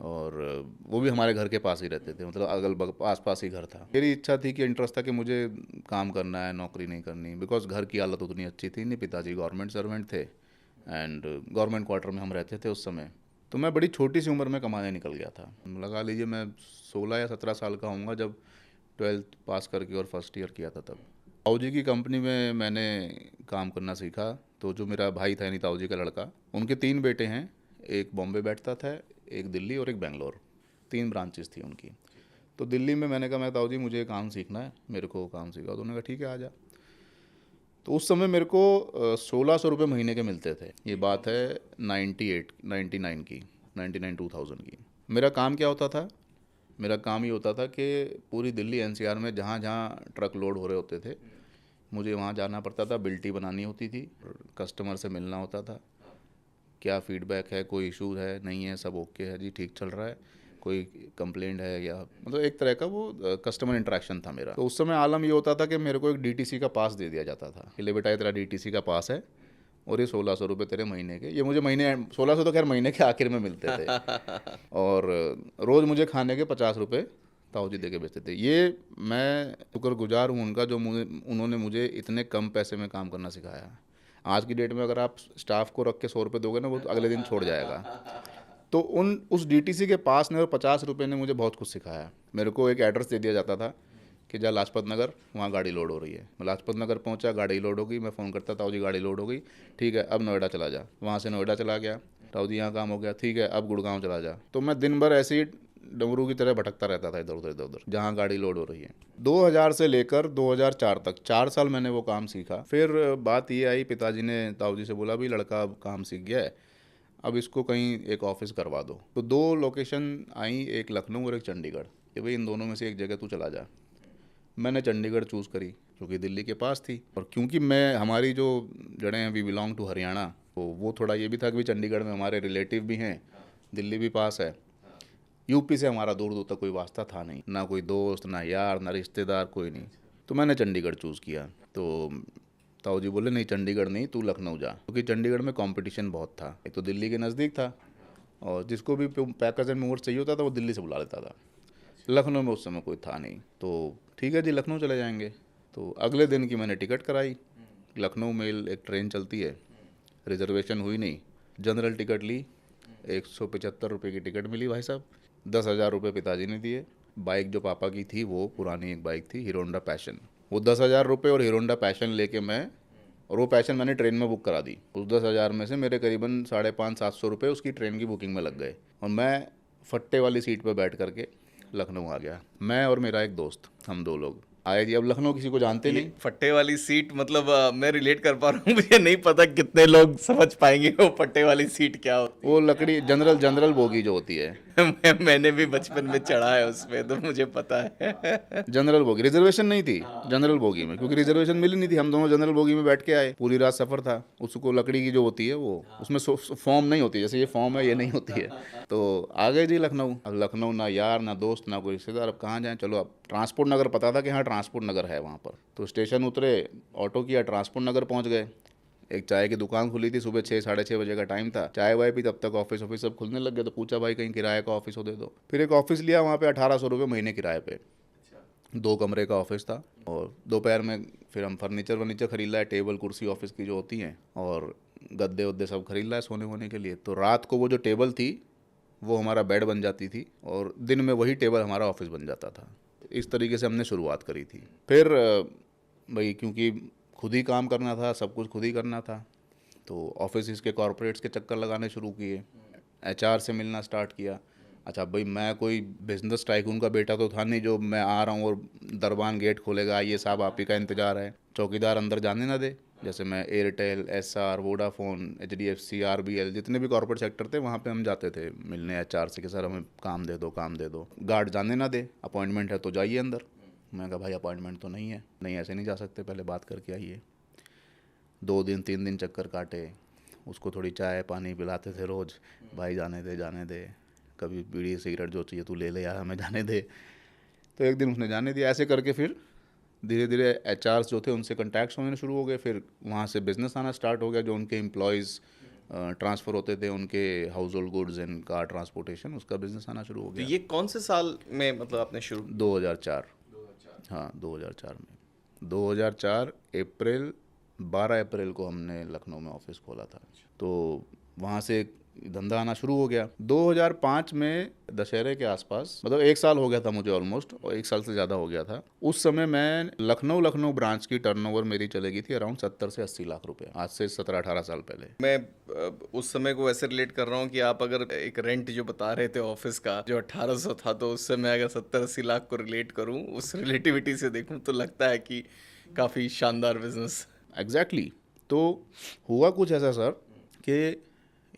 और वो भी हमारे घर के पास ही रहते थे, मतलब अगल बगल आस पास ही घर था। मेरी इच्छा थी कि इंटरेस्ट था कि मुझे काम करना है, नौकरी नहीं करनी, बिकॉज घर की हालत उतनी अच्छी थी नहीं, पिताजी गवर्नमेंट सर्वेंट थे एंड गवर्नमेंट क्वार्टर में हम रहते थे उस समय। तो मैं बड़ी छोटी सी उम्र में कमाने निकल गया था। लगा लीजिए मैं 16 या 17 साल का होऊंगा जब 12th पास करके और फर्स्ट ईयर किया था तब। ताऊ जी की कंपनी में मैंने काम करना सीखा। तो जो मेरा भाई था, यानी ताऊ जी का लड़का, उनके 3 बेटे हैं। एक बॉम्बे बैठता था, एक दिल्ली और एक बेंगलोर। 3 ब्रांचेस थी उनकी। तो दिल्ली में मैंने कहा, मैं ताऊ जी मुझे काम सीखना है, मेरे को काम सिखाओ। तो उन्होंने कहा ठीक है आ जा। तो उस समय मेरे को 1600 रुपये महीने के मिलते थे। ये बात है 99 की, 2000 की। मेरा काम क्या होता था? मेरा काम ये होता था कि पूरी दिल्ली एनसीआर में जहाँ जहाँ ट्रक लोड हो रहे होते थे, मुझे वहाँ जाना पड़ता था, बिल्टी बनानी होती थी, कस्टमर से मिलना होता था, क्या फीडबैक है, कोई इशू है, नहीं है, सब ओके है जी, ठीक चल रहा है, कोई कंप्लेंट है, या मतलब एक तरह का वो कस्टमर इंटरेक्शन था मेरा। तो उस समय आलम ये होता था कि मेरे को एक डीटीसी का पास दे दिया जाता था कि ले बेटा, ये तेरा डीटीसी का पास है और ये 1600 रुपये तेरे महीने के। ये मुझे महीने 1600 तो खैर महीने के आखिर में मिलते थे। और रोज़ मुझे खाने के 50 रुपये ताऊ जी दे के बेचते थे। ये मैं शुक्रगुजार हूँ उनका, जो उन्होंने मुझे इतने कम पैसे में काम करना सिखाया। आज की डेट में अगर आप स्टाफ को रख के 100 रुपये दोगे ना, वो तो अगले दिन छोड़ जाएगा। तो उस डीटीसी के पास ने और 50 रुपये ने मुझे बहुत कुछ सिखाया। मेरे को एक एड्रेस दे दिया जाता था कि जा लाजपत नगर, वहाँ गाड़ी लोड हो रही है। मैं लाजपत नगर पहुँचा, गाड़ी लोड हो गई, मैं फ़ोन करता, ताऊ जी गाड़ी लोड हो गई, ठीक है अब नोएडा चला जा। वहाँ से नोएडा चला गया, ताऊ जी यहाँ काम हो गया, ठीक है अब गुड़गांव चला जा। तो मैं दिन भर ऐसे ही डमरू की तरह भटकता रहता था इधर उधर जहाँ गाड़ी लोड हो रही है। 2000 से लेकर 2004 तक 4 साल मैंने वो काम सीखा। फिर बात ये आई, पिताजी ने ताऊ जी से बोला, भाई लड़का अब काम सीख गया है, अब इसको कहीं एक ऑफिस करवा दो। तो 2 लोकेशन आई, एक लखनऊ और एक चंडीगढ़, कि भाई इन दोनों में से एक जगह तू चला जा। मैंने चंडीगढ़ चूज़ करी क्योंकि दिल्ली के पास थी, और क्योंकि मैं हमारी जो जड़ें हैं, वी बिलोंग टू हरियाणा, तो वो थोड़ा ये भी था कि भाई चंडीगढ़ में हमारे रिलेटिव भी हैं, दिल्ली भी पास है। यूपी से हमारा दूर दूर तक कोई वास्ता था नहीं, ना कोई दोस्त, ना यार, ना रिश्तेदार, कोई नहीं। तो मैंने चंडीगढ़ चूज़ किया। तो ताऊ जी बोले नहीं चंडीगढ़ नहीं, तू लखनऊ जा, क्योंकि चंडीगढ़ में कंपटीशन बहुत था। एक तो दिल्ली के नज़दीक था, और जिसको भी पैकर्स एंड मूवर्स चाहिए होता था वो दिल्ली से बुला लेता था। लखनऊ में उस समय कोई था नहीं। तो ठीक है जी, लखनऊ चले जाएंगे। तो अगले दिन की मैंने टिकट कराई। लखनऊ मेल एक ट्रेन चलती है, रिजर्वेशन हुई नहीं, जनरल टिकट ली, 175 रुपये की टिकट मिली भाई साहब। 10,000 रुपये पिताजी ने दिए। बाइक जो पापा की थी वो पुरानी एक बाइक थी, हीरो होंडा पैशन। वो 10,000 रुपये और हीरो होंडा पैशन लेके मैं, और वो पैशन मैंने ट्रेन में बुक करा दी। उस 10,000 में से मेरे करीबन 550-700 रुपये उसकी ट्रेन की बुकिंग में लग गए, और मैं फट्टे वाली सीट पर बैठ करके लखनऊ आ गया। मैं और मेरा एक दोस्त, हम 2 लोग आए जी। अब लखनऊ किसी को जानते ये नहीं। फट्टे वाली सीट मतलब मैं रिलेट कर पा रहा हूँ, मुझे नहीं पता कितने लोग समझ पाएंगे वो फट्टे वाली सीट क्या होती वो लकड़ी जनरल जनरल बोगी जो होती है, है। मैंने भी बचपन में चढ़ा है उसमें, तो मुझे पता है। General bogie. रिजर्वेशन नहीं थी जनरल बोगी में, क्योंकि रिजर्वेशन मिली नहीं थी। हम दोनों जनरल बोगी में बैठ के आए, पूरी रात सफ़र था। उसको लकड़ी की जो होती है वो, उसमें फॉर्म नहीं होती, जैसे ये फॉर्म है ये नहीं होती है। तो आ गए जी लखनऊ। अब लखनऊ ना यार ना दोस्त ना कोई रिश्तेदार, अब कहाँ जाएँ। चलो अब ट्रांसपोर्ट नगर पता था कि हाँ ट्रांसपोर्ट नगर है वहाँ पर। तो स्टेशन उतरे, ऑटो किया, ट्रांसपोर्ट नगर पहुँच गए। एक चाय की दुकान खुली थी, सुबह 6-6:30 बजे का टाइम था। चाय वाय पी, तब तक ऑफिस सब खुलने लग गए। तो पूछा भाई कहीं किराए का ऑफिस हो दे दो। फिर एक ऑफिस लिया, वहाँ पे 1,800 रुपये महीने किराए पे, 2 कमरे का ऑफिस था। और दोपहर में फिर हम फर्नीचर खरीद लाए, टेबल कुर्सी ऑफिस की जो होती हैं, और गद्दे वद्दे सब खरीद लाए सोने वोने के लिए। तो रात को वो जो टेबल थी वो हमारा बेड बन जाती थी, और दिन में वही टेबल हमारा ऑफिस बन जाता था। इस तरीके से हमने शुरुआत करी थी। फिर भाई क्योंकि खुद ही काम करना था, सब कुछ खुद ही करना था, तो ऑफिस के कॉरपोरेट्स के चक्कर लगाने शुरू किए, एचआर से मिलना स्टार्ट किया। अच्छा भाई, मैं कोई बिजनेस टाइकून का बेटा तो था नहीं जो मैं आ रहा हूँ और दरबान गेट खोलेगा, ये साहब आप ही का इंतज़ार है, चौकीदार अंदर जाने ना दे। जैसे मैं Airtel, SR, Vodafone, HDFC, RBL, जितने भी कॉर्पोरेट सेक्टर थे वहाँ पे हम जाते थे मिलने एचआर से कि सर हमें काम दे दो, काम दे दो। गार्ड जाने ना दे, अपॉइंटमेंट है तो जाइए अंदर। मैं कहा भाई अपॉइंटमेंट तो नहीं है, नहीं ऐसे नहीं जा सकते, पहले बात करके आइए। 2 दिन 3 दिन चक्कर काटे, उसको थोड़ी चाय पानी पिलाते थे रोज़, भाई जाने दे जाने दे, कभी बीड़ी सिगरेट जो चाहिए तू ले ले यार, हमें जाने दे। तो एक दिन उसने जाने दिया। ऐसे करके फिर धीरे धीरे एचआर्स जो थे उनसे कॉन्टैक्ट्स होने शुरू हो गए। फिर वहाँ से बिजनेस आना स्टार्ट हो गया। जो उनके एम्प्लॉयज़ ट्रांसफ़र होते थे, उनके house hold goods and car transportation, उसका बिजनेस आना शुरू हो तो गया। ये कौन से साल में मतलब आपने शुरू 2004। हाँ 2004 में, 2004 अप्रैल, 12 अप्रैल को हमने लखनऊ में ऑफिस खोला था। तो वहाँ से धंधा आना शुरू हो गया। 2005 में दशहरे के आसपास, मतलब 1 साल हो गया था मुझे ऑलमोस्ट, और 1 साल से ज़्यादा हो गया था। उस समय मैं लखनऊ ब्रांच की टर्नओवर मेरी चले गई थी अराउंड 70 से 80 लाख रुपए, आज से 17-18 साल पहले। मैं उस समय को ऐसे रिलेट कर रहा हूँ कि आप अगर एक रेंट जो बता रहे थे ऑफिस का जो 1800 था, तो उस समय अगर 70-80 लाख को रिलेट करूँ, उस रिलेटिविटी से देखूँ, तो लगता है कि काफ़ी शानदार बिजनेस। एग्जैक्टली तो हुआ कुछ ऐसा सर कि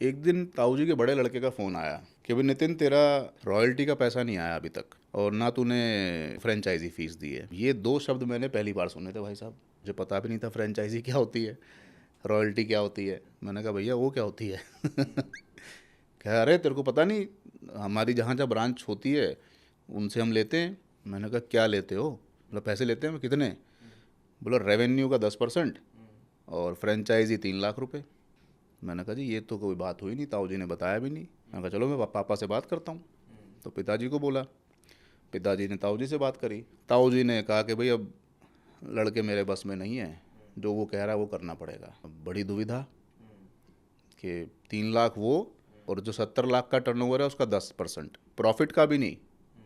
एक दिन ताऊ जी के बड़े लड़के का फ़ोन आया कि भाई नितिन, तेरा रॉयल्टी का पैसा नहीं आया अभी तक, और ना तूने फ्रेंचाइजी फ़ीस दी है। ये 2 शब्द मैंने पहली बार सुने थे भाई साहब। मुझे पता भी नहीं था फ्रेंचाइजी क्या होती है, रॉयल्टी क्या होती है। मैंने कहा भैया वो क्या होती है? कह अरे तेरे को पता नहीं, हमारी जहाँ जहाँ ब्रांच होती है उनसे हम लेते हैं। मैंने कहा क्या लेते हो? बोला पैसे लेते हैं। कितने? बोला रेवेन्यू का 10% और फ्रेंचाइजी 3 लाख रुपए। मैंने कहा जी ये तो कोई बात हुई नहीं, ताऊ जी ने बताया भी नहीं। मैंने कहा चलो मैं पापा से बात करता हूँ। तो पिताजी को बोला, पिताजी ने ताऊ जी से बात करी। ताऊ जी ने कहा कि भाई अब लड़के मेरे बस में नहीं है, जो वो कह रहा है वो करना पड़ेगा। अब बड़ी दुविधा कि 3 लाख वो, और जो 70 लाख का टर्नओवर है उसका 10%, प्रॉफिट का भी नहीं,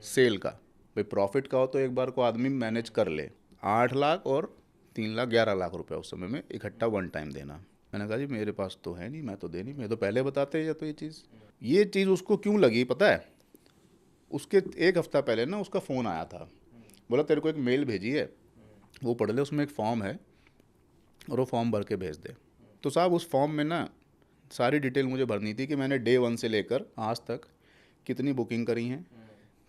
सेल का। भाई प्रॉफिट का हो तो एक बार को आदमी मैनेज कर ले। 8 लाख और 3 लाख 11 लाख रुपए उस समय में इकट्ठा वन टाइम देना। मैंने कहा जी मेरे पास तो है नहीं, मैं तो दे नहीं, मैं तो पहले बताते या तो ये चीज़ उसको क्यों लगी पता है? उसके 1 हफ्ता पहले ना उसका फ़ोन आया था। बोला तेरे को एक मेल भेजी है, वो पढ़ ले, उसमें एक फॉर्म है और वो फॉर्म भर के भेज दे। तो साहब उस फॉर्म में ना सारी डिटेल मुझे भरनी थी कि मैंने डे 1 से लेकर आज तक कितनी बुकिंग करी हैं,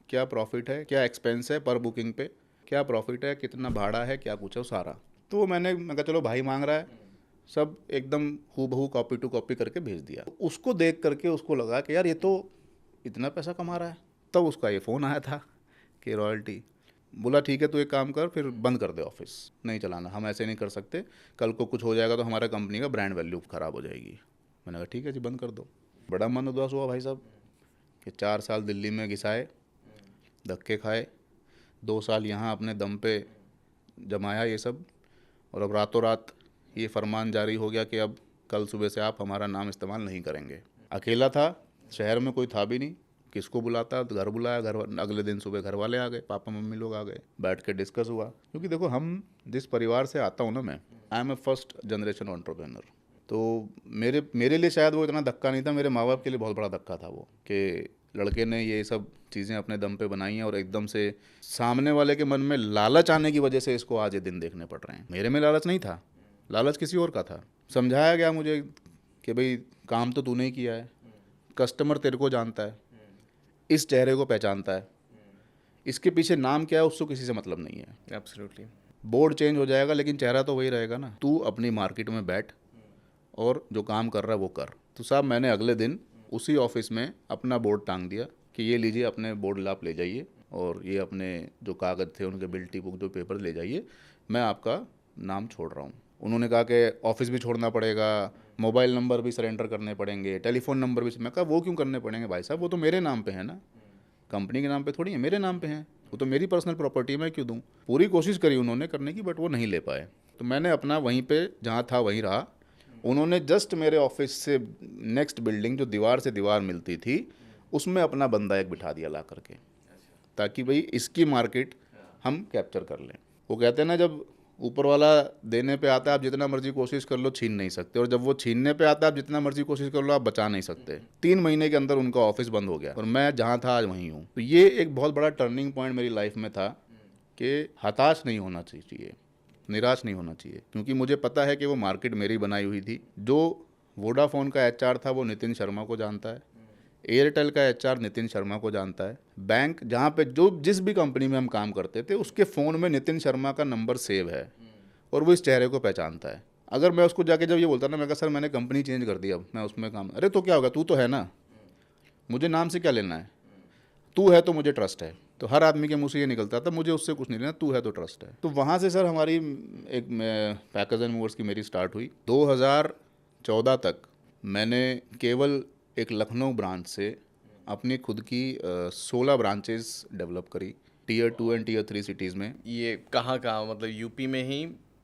क्या प्रॉफिट है, क्या एक्सपेंस है पर बुकिंग पे, क्या प्रॉफिट है, कितना भाड़ा है, क्या कुछ है, वो सारा। तो वो मैं कहा चलो भाई मांग रहा है, सब एकदम हूबहू कॉपी टू कॉपी करके भेज दिया। उसको देख करके उसको लगा कि यार ये तो इतना पैसा कमा रहा है। तब उसका ये फ़ोन आया था कि रॉयल्टी। बोला ठीक है तो एक काम कर, फिर बंद कर दे ऑफिस, नहीं चलाना, हम ऐसे नहीं कर सकते, कल को कुछ हो जाएगा तो हमारा कंपनी का ब्रांड वैल्यू ख़राब हो जाएगी। मैंने कहा ठीक है जी बंद कर दो। बड़ा मन उदास हुआ भाई साहब कि 4 साल दिल्ली में घिसाए, धक्के खाए, 2 साल यहाँ अपने दम पे जमाया ये सब, और अब रातों रात ये फरमान जारी हो गया कि अब कल सुबह से आप हमारा नाम इस्तेमाल नहीं करेंगे। अकेला था, शहर में कोई था भी नहीं, किसको बुलाता? तो घर बुलाया, घर अगले दिन सुबह घर वाले आ गए, पापा मम्मी लोग आ गए, बैठ के डिस्कस हुआ। क्योंकि देखो हम जिस परिवार से आता हूँ ना, मैं I am a first generation entrepreneur. तो मेरे लिए शायद वो इतना धक्का नहीं था, मेरे माँ बाप के लिए बहुत बड़ा धक्का था वो, कि लड़के ने ये सब चीज़ें अपने दम पे बनाई हैं और एकदम से सामने वाले के मन में लालच आने की वजह से इसको आज ये दिन देखने पड़ रहे हैं। मेरे में लालच नहीं था, लालच किसी और का था। समझाया गया मुझे कि भाई काम तो तूने ही किया है, कस्टमर तेरे को जानता है, इस चेहरे को पहचानता है, इसके पीछे नाम क्या है उसको किसी से मतलब नहीं है। एब्सोल्युटली। बोर्ड चेंज हो जाएगा लेकिन चेहरा तो वही रहेगा ना। तू अपनी मार्केट में बैठ और जो काम कर रहा है वो कर। तो साहब मैंने अगले दिन उसी ऑफिस में अपना बोर्ड टांग दिया कि ये लीजिए अपने बोर्ड आप ले जाइए, और ये अपने जो कागज़ थे उनके बिल टी बुक जो पेपर ले जाइए, मैं आपका नाम छोड़ रहा हूँ। उन्होंने कहा कि ऑफिस भी छोड़ना पड़ेगा, मोबाइल नंबर भी सरेंडर करने पड़ेंगे, टेलीफोन नंबर भी। मैं कहा वो क्यों करने पड़ेंगे भाई साहब, वो तो मेरे नाम पे है ना, कंपनी के नाम पे थोड़ी है, मेरे नाम पे हैं, वो तो मेरी पर्सनल प्रॉपर्टी है, मैं क्यों दूँ। पूरी कोशिश करी उन्होंने करने की, बट वो नहीं ले पाए। तो मैंने अपना वहीं पे जहाँ था वहीं रहा। उन्होंने जस्ट मेरे ऑफिस से नेक्स्ट बिल्डिंग जो दीवार से दीवार मिलती थी उसमें अपना बंदा एक बिठा दिया ला करके, ताकि भाई इसकी मार्केट हम कैप्चर कर लें। वो कहते हैं ना जब ऊपर वाला देने पे आता है आप जितना मर्जी कोशिश कर लो छीन नहीं सकते, और जब वो छीनने पे आता है आप जितना मर्जी कोशिश कर लो आप बचा नहीं सकते। 3 महीने के अंदर उनका ऑफिस बंद हो गया और मैं जहाँ था आज वहीं हूँ। तो ये एक बहुत बड़ा टर्निंग पॉइंट मेरी लाइफ में था कि हताश नहीं होना चाहिए, निराश नहीं होना चाहिए, क्योंकि मुझे पता है कि वो मार्केट मेरी बनाई हुई थी। जो वोडाफोन का एचआर था वो नितिन शर्मा को जानता है, एयरटेल का एचआर नितिन शर्मा को जानता है, बैंक जहाँ पे जो जिस भी कंपनी में हम काम करते थे उसके फ़ोन में नितिन शर्मा का नंबर सेव है और वो इस चेहरे को पहचानता है। अगर मैं उसको जाके जब ये बोलता ना, मैं कहा सर मैंने कंपनी चेंज कर दी, अब मैं उसमें काम, अरे तो क्या होगा, तू तो है ना, मुझे नाम से क्या लेना है, तू है तो मुझे ट्रस्ट है। तो हर आदमी के मुंह से ये निकलता था, मुझे उससे कुछ नहीं लेना, तू है तो ट्रस्ट है। तो वहाँ से सर हमारी एक पैकर्स एंड मूवर्स की मेरी स्टार्ट हुई। 2014 तक मैंने केवल एक लखनऊ ब्रांच से अपनी खुद की 16 ब्रांचेस डेवलप करी, टीयर 2 एंड टीयर 3 सिटीज़ में। ये कहाँ कहाँ, मतलब यूपी में ही?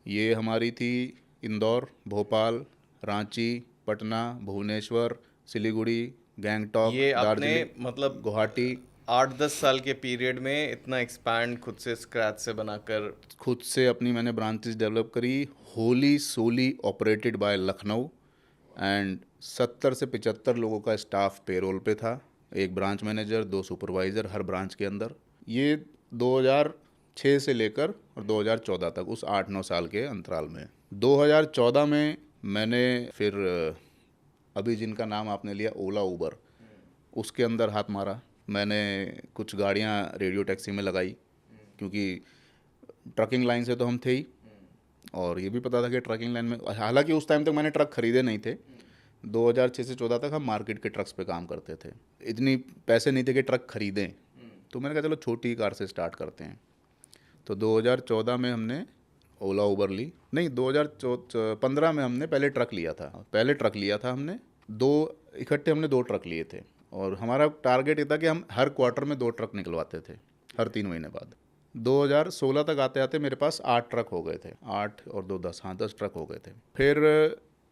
ये हमारी थी इंदौर, भोपाल, रांची, पटना, भुवनेश्वर, सिलीगुड़ी, गैंगटॉक, ये आपने दार्जिलिंग, मतलब गुवाहाटी। 8-10 साल के पीरियड में इतना एक्सपैंड खुद से स्क्रैच से बनाकर? खुद से अपनी मैंने ब्रांचेस डेवलप करी, होली सोली ऑपरेटेड बाय लखनऊ। एंड 70 से 75 लोगों का स्टाफ पेरोल पे था, एक ब्रांच मैनेजर, 2 सुपरवाइज़र हर ब्रांच के अंदर। ये 2006 से लेकर और 2014 तक, उस 8-9 साल के अंतराल में। 2014 में मैंने फिर अभी जिनका नाम आपने लिया ओला उबर, उसके अंदर हाथ मारा। मैंने कुछ गाड़ियाँ रेडियो टैक्सी में लगाई, क्योंकि ट्रकिंग लाइन से तो हम थे ही, और ये भी पता था कि ट्रकिंग लाइन में, हालांकि उस टाइम तक मैंने ट्रक खरीदे नहीं थे। 2006 से 14 तक हम मार्केट के ट्रक्स पे काम करते थे, इतनी पैसे नहीं थे कि ट्रक खरीदें। तो मैंने कहा चलो छोटी कार से स्टार्ट करते हैं। तो 2014 में हमने ओला उबर ली, नहीं 2015 में हमने पहले ट्रक लिया था हमने इकट्ठे हमने 2 ट्रक लिए थे, और हमारा टारगेट ये था कि हम हर क्वार्टर में 2 ट्रक निकलवाते थे, हर 3 महीने बाद। 2016 तक आते आते मेरे पास 8 ट्रक हो गए थे, 8 और 2 10, हाँ 10 ट्रक हो गए थे। फिर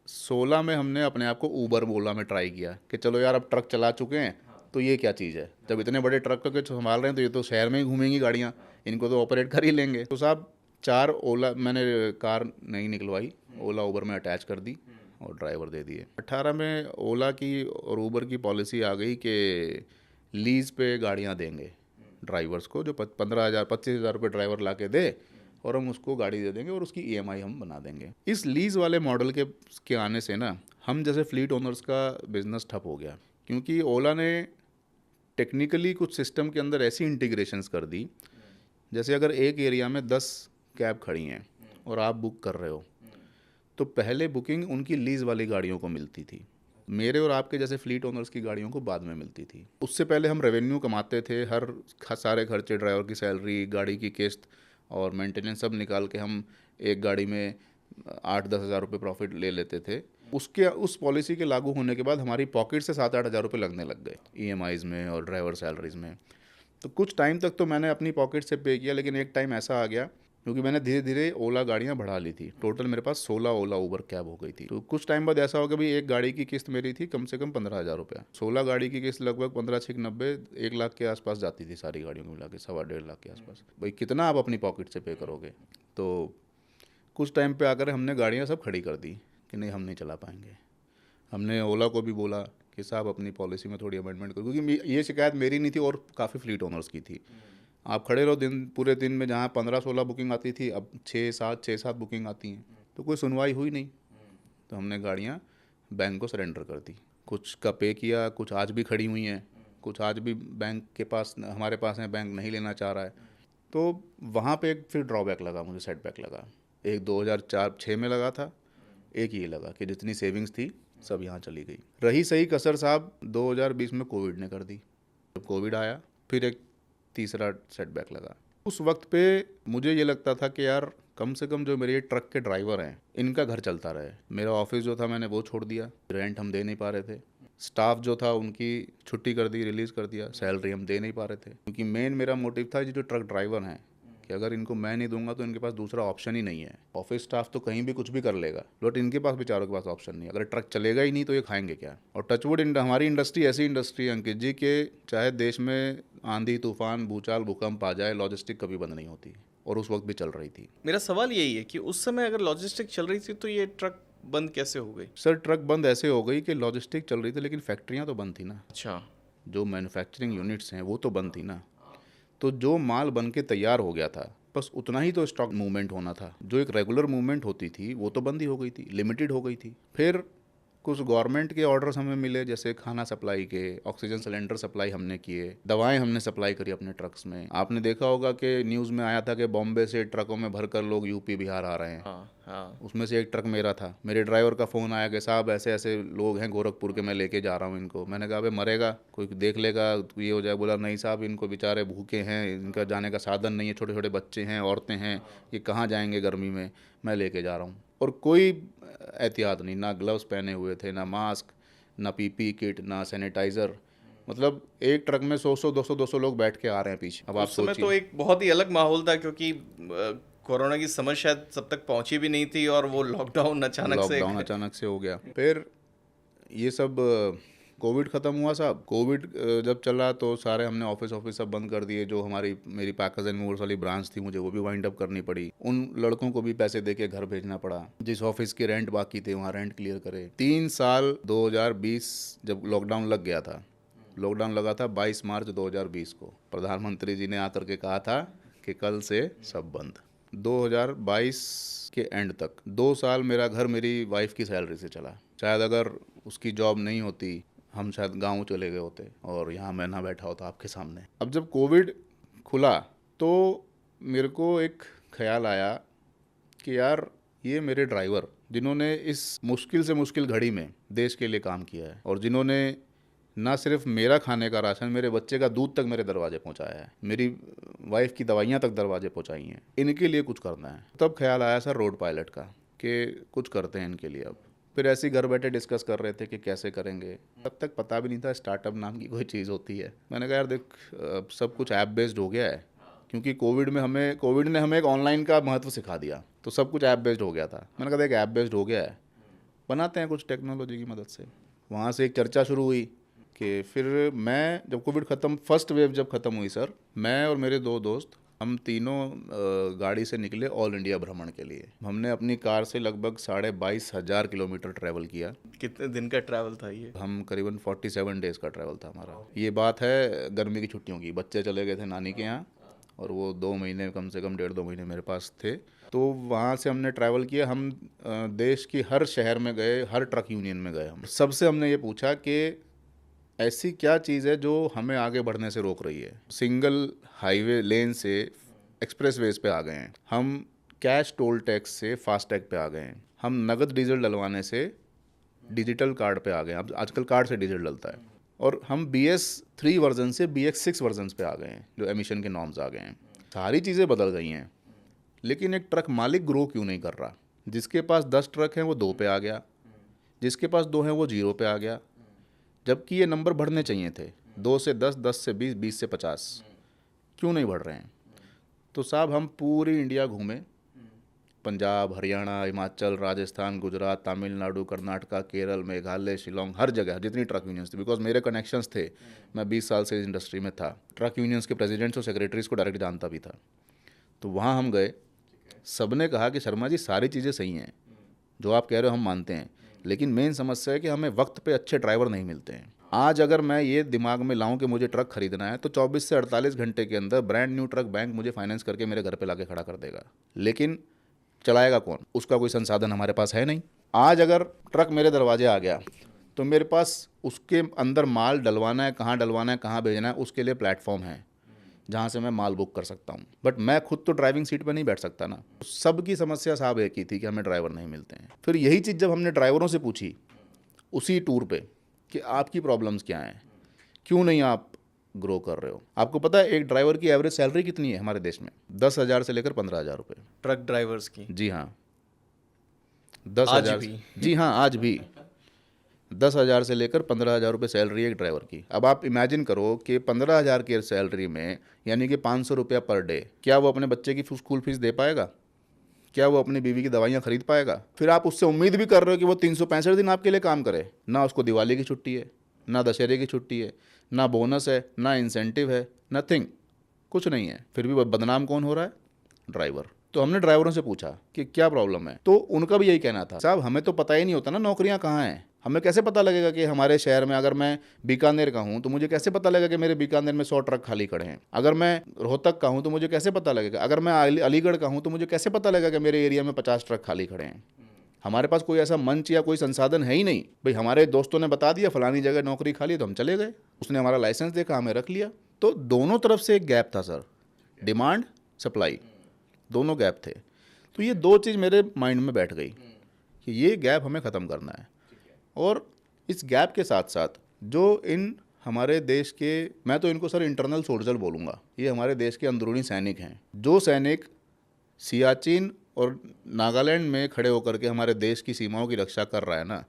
16 में हमने अपने आप को ऊबर ओला में ट्राई किया कि चलो यार अब ट्रक चला चुके हैं तो ये क्या चीज़ है, जब इतने बड़े ट्रक को संभाल रहे हैं तो ये तो शहर में ही घूमेंगी गाड़ियाँ, इनको तो ऑपरेट कर ही लेंगे। तो साहब 4 ओला मैंने कार नहीं निकलवाई, ओला उबर में अटैच कर दी और ड्राइवर दे दिए। 18 में ओला की और उबर की पॉलिसी आ गई कि लीज़ पे गाड़ियाँ देंगे ड्राइवर्स को, जो 15,000 25,000 रुपये ड्राइवर ला के दे और हम उसको गाड़ी दे देंगे और उसकी ईएमआई हम बना देंगे। इस लीज़ वाले मॉडल के आने से ना हम जैसे फ्लीट ओनर्स का बिज़नेस ठप हो गया, क्योंकि ओला ने टेक्निकली कुछ सिस्टम के अंदर ऐसी इंटीग्रेशंस कर दी, जैसे अगर एक एरिया में 10 कैब खड़ी हैं और आप बुक कर रहे हो, तो पहले बुकिंग उनकी लीज़ वाली गाड़ियों को मिलती थी, मेरे और आपके जैसे फ्लीट ओनर्स की गाड़ियों को बाद में मिलती थी। उससे पहले हम रेवेन्यू कमाते थे, सारे खर्चे, ड्राइवर की सैलरी, गाड़ी की किस्त और मेंटेनेंस सब निकाल के हम एक गाड़ी में 8-10 हज़ार रुपये प्रॉफिट ले लेते थे। उस पॉलिसी के लागू होने के बाद हमारी पॉकेट से 7-8 हज़ार रुपये लगने लग गए ईएमआईज़ में और ड्राइवर सैलरीज़ में। तो कुछ टाइम तक तो मैंने अपनी पॉकेट से पे किया, लेकिन एक टाइम ऐसा आ गया, क्योंकि मैंने धीरे धीरे ओला गाड़ियाँ बढ़ा ली थी, टोटल मेरे पास 16 ओला उबर कैब हो गई थी। तो कुछ टाइम बाद ऐसा हो गया भाई, एक गाड़ी की किस्त मेरी थी कम से कम 15,000 रुपया, 16 गाड़ी की किस्त लगभग 15-6-90 1 लाख के आसपास जाती थी, सारी गाड़ियों को मिला के 1.25 लाख के आसपास। भाई कितना आप अपनी पॉकेट से पे करोगे। तो कुछ टाइम पे आकर हमने गाड़ियाँ सब खड़ी कर दी कि नहीं हम नहीं चला पाएंगे। हमने ओला को भी बोला कि साहब अपनी पॉलिसी में थोड़ी अमेंडमेंट करो, क्योंकि ये शिकायत मेरी नहीं थी और काफ़ी फ्लीट ओनर्स की थी। आप खड़े रहो पूरे दिन में, जहाँ 15-16 बुकिंग आती थी अब 6-7 बुकिंग आती हैं, तो कोई सुनवाई हुई नहीं। तो हमने गाड़ियाँ बैंक को सरेंडर कर दी, कुछ का पे किया, कुछ आज भी खड़ी हुई हैं, कुछ आज भी बैंक के पास हमारे पास हैं, बैंक नहीं लेना चाह रहा है। तो वहाँ पे एक फिर ड्रॉबैक लगा, मुझे सेटबैक लगा। एक 2004-06 में लगा था, एक ये लगा कि जितनी सेविंग्स थी सब यहाँ चली गई। रही सही कसर साहब 2020 में कोविड ने कर दी। जब कोविड आया फिर एक तीसरा सेटबैक लगा। उस वक्त पे मुझे ये लगता था कि यार कम से कम जो मेरे ये ट्रक के ड्राइवर हैं इनका घर चलता रहे। मेरा ऑफिस जो था मैंने वो छोड़ दिया, रेंट हम दे नहीं पा रहे थे, स्टाफ जो था उनकी छुट्टी कर दी, रिलीज़ कर दिया, सैलरी हम दे नहीं पा रहे थे, क्योंकि मेन मेरा मोटिव था जो ट्रक ड्राइवर हैं कि अगर इनको मैं नहीं दूंगा तो इनके पास दूसरा ऑप्शन ही नहीं है। ऑफिस स्टाफ तो कहीं भी कुछ भी कर लेगा, बट इनके पास बेचारों के पास ऑप्शन नहीं है। अगर ट्रक चलेगा ही नहीं तो ये खाएंगे क्या। और टचवुड हमारी इंडस्ट्री ऐसी इंडस्ट्री है अंकित जी के चाहे देश में आंधी तूफान भूचाल भूकंप आ जाए, लॉजिस्टिक कभी बंद नहीं होती, और उस वक्त भी चल रही थी। मेरा सवाल यही है कि उस समय अगर लॉजिस्टिक चल रही थी तो ये ट्रक बंद कैसे हो गई? सर ट्रक बंद ऐसे हो गई कि लॉजिस्टिक चल रही थी लेकिन फैक्ट्रियाँ तो बंद थी ना। अच्छा, जो मैन्युफैक्चरिंग यूनिट्स हैं वो तो बंद थी ना। तो जो माल बन के तैयार हो गया था बस उतना ही तो स्टॉक मूवमेंट होना था। जो एक रेगुलर मूवमेंट होती थी वो तो बंद ही हो गई थी, लिमिटेड हो गई थी। फिर कुछ गवर्नमेंट के ऑर्डर्स हमें मिले, जैसे खाना सप्लाई के, ऑक्सीजन सिलेंडर सप्लाई हमने किए, दवाएं हमने सप्लाई करी अपने ट्रक्स में। आपने देखा होगा कि न्यूज़ में आया था कि बॉम्बे से ट्रकों में भरकर लोग यूपी बिहार आ रहे हैं। हाँ। उसमें से एक ट्रक मेरा था। मेरे ड्राइवर का फ़ोन आया कि साहब ऐसे ऐसे लोग हैं गोरखपुर के, मैं लेके जा रहा हूँ इनको। मैंने कहा अबे मरेगा, कोई देख लेगा ये हो जाए। बोला नहीं साहब, इनको बेचारे भूखे हैं, इनका जाने का साधन नहीं है, छोटे छोटे बच्चे हैं, औरतें हैं, ये कहाँ जाएंगे गर्मी में, मैं लेके जा रहा हूँ। और कोई एहतियात नहीं, ना ग्लव्स पहने हुए थे, ना मास्क, ना पीपी किट, ना सैनिटाइज़र। मतलब एक ट्रक में 100-200 लोग बैठ के आ रहे हैं पीछे। अब आप उस समय सोचिए। तो एक बहुत ही अलग माहौल था, क्योंकि कोरोना की समझ शायद सब तक पहुंची भी नहीं थी, और वो लॉकडाउन अचानक से हो गया। फिर ये सब कोविड ख़त्म हुआ साहब। कोविड जब चला तो सारे हमने ऑफिस सब बंद कर दिए। जो मेरी पैकेज एंड मूव्स वाली ब्रांच थी, मुझे वो भी वाइंड अप करनी पड़ी। उन लड़कों को भी पैसे दे के घर भेजना पड़ा। जिस ऑफिस के रेंट बाकी थे वहाँ रेंट क्लियर करे। 3 साल 2020 जब लॉकडाउन लग गया था, लॉकडाउन लगा था 22 मार्च 2020 को। प्रधानमंत्री जी ने आकर के कहा था कि कल से सब बंद। 2022 के एंड तक 2 साल मेरा घर मेरी वाइफ की सैलरी से चला। शायद अगर उसकी जॉब नहीं होती, हम शायद गांव चले गए होते और यहाँ मैं ना बैठा होता आपके सामने। अब जब कोविड खुला तो मेरे को एक ख्याल आया कि यार ये मेरे ड्राइवर, जिन्होंने इस मुश्किल से मुश्किल घड़ी में देश के लिए काम किया है, और जिन्होंने ना सिर्फ मेरा खाने का राशन, मेरे बच्चे का दूध तक मेरे दरवाजे पहुंचाया है, मेरी वाइफ की दवाइयाँ तक दरवाजे पहुंचाई हैं, इनके लिए कुछ करना है। तब ख्याल आया सर रोड पायलट का कि कुछ करते हैं इनके लिए। अब फिर ऐसे ही घर बैठे डिस्कस कर रहे थे कि कैसे करेंगे। तब तक पता भी नहीं था स्टार्टअप नाम की कोई चीज़ होती है। मैंने कहा यार देख, अब सब कुछ ऐप बेस्ड हो गया है, क्योंकि कोविड ने हमें एक ऑनलाइन का महत्व सिखा दिया, तो सब कुछ ऐप बेस्ड हो गया था। मैंने कहा देख, ऐप बेस्ड हो गया है, बनाते हैं कुछ टेक्नोलॉजी की मदद से। वहाँ से एक चर्चा शुरू हुई कि फिर मैं, जब कोविड ख़त्म, फर्स्ट वेव जब ख़त्म हुई सर, मैं और मेरे 2 दोस्त, हम तीनों गाड़ी से निकले ऑल इंडिया भ्रमण के लिए। हमने अपनी कार से लगभग 22,500 किलोमीटर ट्रैवल किया। कितने दिन का ट्रैवल था ये? हम करीबन 47 डेज़ का ट्रैवल था हमारा। ये बात है गर्मी की छुट्टियों की। बच्चे चले गए थे नानी के यहाँ, और वो 2 महीने, कम से कम 1.5-2 महीने मेरे पास थे। तो वहाँ से हमने ट्रैवल किया। हम देश की हर शहर में गए, हर ट्रक यूनियन में गए। हम सबसे हमने ये पूछा कि ऐसी क्या चीज़ है जो हमें आगे बढ़ने से रोक रही है। सिंगल हाईवे लेन से एक्सप्रेस वेज पे आ गए हैं, हम कैश टोल टैक्स से फास्टैग पे आ गए हैं, हम नगद डीजल डलवाने से डिजिटल कार्ड पे आ गए हैं। अब आजकल कार्ड से डीजल डलता है। और हम BS3 वर्जन से BS6 वर्जन पे आ गए हैं, जो एमिशन के नॉर्म्स आ गए हैं। सारी चीज़ें बदल गई हैं, लेकिन एक ट्रक मालिक ग्रो क्यों नहीं कर रहा? जिसके पास 10 ट्रक हैं वो 2 पे आ गया, जिसके पास 2 हैं वो 0 पे आ गया, जबकि ये नंबर बढ़ने चाहिए थे। 2 से 10, 10 से 20, 20 से 50 क्यों नहीं बढ़ रहे हैं? तो साहब हम पूरी इंडिया घूमे, पंजाब, हरियाणा, हिमाचल, राजस्थान, गुजरात, तमिलनाडु, कर्नाटका, केरल, मेघालय, शिलोंग, हर जगह जितनी ट्रक यूनियंस थी। बिकॉज मेरे कनेक्शंस थे, मैं 20 साल से इस इंडस्ट्री में था। ट्रक यूनियंस के प्रेसिडेंट्स और सेक्रेटरीज को डायरेक्ट जानता भी था। तो वहाँ हम गए, सब ने कहा कि शर्मा जी सारी चीज़ें सही हैं, जो आप कह रहे हो हम मानते हैं, लेकिन मेन समस्या है कि हमें वक्त पे अच्छे ड्राइवर नहीं मिलते हैं। आज अगर मैं ये दिमाग में लाऊं कि मुझे ट्रक खरीदना है, तो 24 से 48 घंटे के अंदर ब्रांड न्यू ट्रक बैंक मुझे फाइनेंस करके मेरे घर पे लाके खड़ा कर देगा, लेकिन चलाएगा कौन? उसका कोई संसाधन हमारे पास है नहीं। आज अगर ट्रक मेरे दरवाजे आ गया तो मेरे पास उसके अंदर माल डलवाना है, कहाँ डलवाना है, कहाँ भेजना है, उसके लिए प्लेटफॉर्म है जहाँ से मैं माल बुक कर सकता हूँ। बट मैं खुद तो ड्राइविंग सीट पर नहीं बैठ सकता ना। सबकी समस्या साहब एक ही थी कि हमें ड्राइवर नहीं मिलते हैं। फिर यही चीज़ जब हमने ड्राइवरों से पूछी उसी टूर पे कि आपकी प्रॉब्लम्स क्या हैं, क्यों नहीं आप ग्रो कर रहे हो? आपको पता है एक ड्राइवर की एवरेज सैलरी कितनी है हमारे देश में? 10,000 से लेकर 15,000 रुपये। ट्रक ड्राइवर्स की? जी हाँ, 10,000। जी हाँ, आज भी 10,000 से लेकर 15,000 रुपये सैलरी है एक ड्राइवर की। अब आप इमेजिन करो कि 15,000 की सैलरी में, यानी कि 500 रुपया पर डे, क्या वो अपने बच्चे की स्कूल फीस दे पाएगा? क्या वो अपनी बीवी की दवाइयाँ खरीद पाएगा? फिर आप उससे उम्मीद भी कर रहे हो कि वो 365 दिन आपके लिए काम करे। ना उसको दिवाली की छुट्टी है, ना दशहरे की छुट्टी है, ना बोनस है, ना इंसेंटिव है, नथिंग, कुछ नहीं है। फिर भी बदनाम कौन हो रहा है? ड्राइवर। तो हमने ड्राइवरों से पूछा कि क्या प्रॉब्लम है, तो उनका भी यही कहना था, साहब हमें तो पता ही नहीं होता ना नौकरियां कहाँ हैं। हमें कैसे पता लगेगा कि हमारे शहर में, अगर मैं बीकानेर का हूँ तो मुझे कैसे पता लगेगा कि मेरे बीकानेर में 100 ट्रक खाली खड़े हैं? अगर मैं रोहतक का हूँ तो मुझे कैसे पता लगेगा? अगर मैं अलीगढ़ का हूँ तो मुझे कैसे पता लगेगा कि मेरे एरिया में 50 ट्रक खाली खड़े हैं? हमारे पास कोई ऐसा मंच या कोई संसाधन है ही नहीं। भाई हमारे दोस्तों ने बता दिया फलानी जगह नौकरी खाली, तो हम चले गए, उसने हमारा लाइसेंस देखा, हमें रख लिया। तो दोनों तरफ से एक गैप था सर, डिमांड सप्लाई दोनों गैप थे। तो ये दो चीज़ मेरे माइंड में बैठ गई कि ये गैप हमें ख़त्म करना है। और इस गैप के साथ साथ जो इन हमारे देश के, मैं तो इनको सर इंटरनल सोल्जर बोलूँगा, ये हमारे देश के अंदरूनी सैनिक हैं। जो सैनिक सियाचिन और नागालैंड में खड़े होकर के हमारे देश की सीमाओं की रक्षा कर रहा है ना,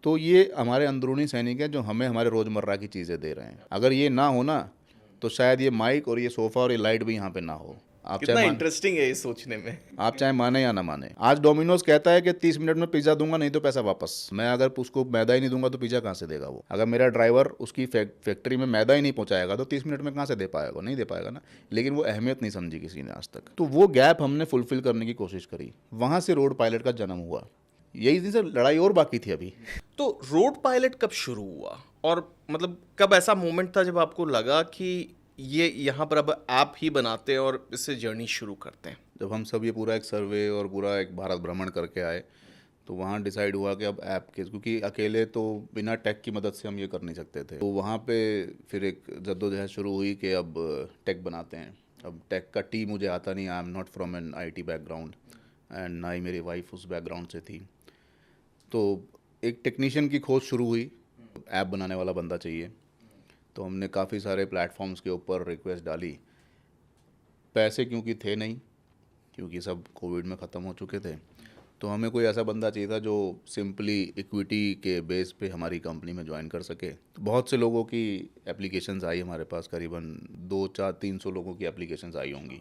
तो ये हमारे अंदरूनी सैनिक हैं जो हमें हमारे रोज़मर्रा की चीज़ें दे रहे हैं। अगर ये ना हो ना, तो शायद ये माइक और ये सोफ़ा और ये लाइट भी यहाँ पे ना हो। आप कितना चाहे इंटरेस्टिंग है ये सोचने में। आप चाहे माने या ना माने, आज डोमिनोज कहता है कि 30 मिनट में पिज़्ज़ा दूंगा, नहीं तो पैसा वापस। मैं अगर उसको मैदा ही नहीं दूंगा तो पिज़्ज़ा कहाँ से देगा वो? अगर मेरा ड्राइवर उसकी फैक्ट्री में मैदा ही नहीं पहुंचाएगा तो 30 मिनट में कहाँ से दे पाएगा? नहीं दे पाएगा ना। लेकिन वो अहमियत नहीं समझी किसी ने आज तक। तो वो गैप हमने फुलफिल करने की कोशिश करी, वहाँ से रोड पायलट का जन्म हुआ। यही दिन से लड़ाई और बाकी थी अभी। तो रोड पायलट कब शुरू हुआ, और मतलब कब ऐसा मोमेंट था जब आपको लगा कि ये यहाँ पर अब ऐप ही बनाते हैं और इससे जर्नी शुरू करते हैं? जब हम सब ये पूरा एक सर्वे और पूरा एक भारत भ्रमण करके आए, तो वहाँ डिसाइड हुआ कि अब ऐप के, क्योंकि अकेले तो बिना टेक की मदद से हम ये कर नहीं सकते थे। तो वहाँ पे फिर एक जद्दोजहद शुरू हुई कि अब टेक बनाते हैं। अब टेक का टी मुझे आता नहीं, I am not from an IT background, and ना ही मेरी वाइफ उस बैकग्राउंड से थी। तो एक टेक्नीशियन की खोज शुरू हुई, ऐप बनाने वाला बंदा चाहिए। तो हमने काफ़ी सारे प्लेटफॉर्म्स के ऊपर रिक्वेस्ट डाली। पैसे क्योंकि थे नहीं, क्योंकि सब कोविड में ख़त्म हो चुके थे, तो हमें कोई ऐसा बंदा चाहिए था जो सिंपली इक्विटी के बेस पे हमारी कंपनी में ज्वाइन कर सके। तो बहुत से लोगों की एप्लीकेशंस आई हमारे पास, करीबन 200-300 लोगों की एप्लीकेशंस आई होंगी।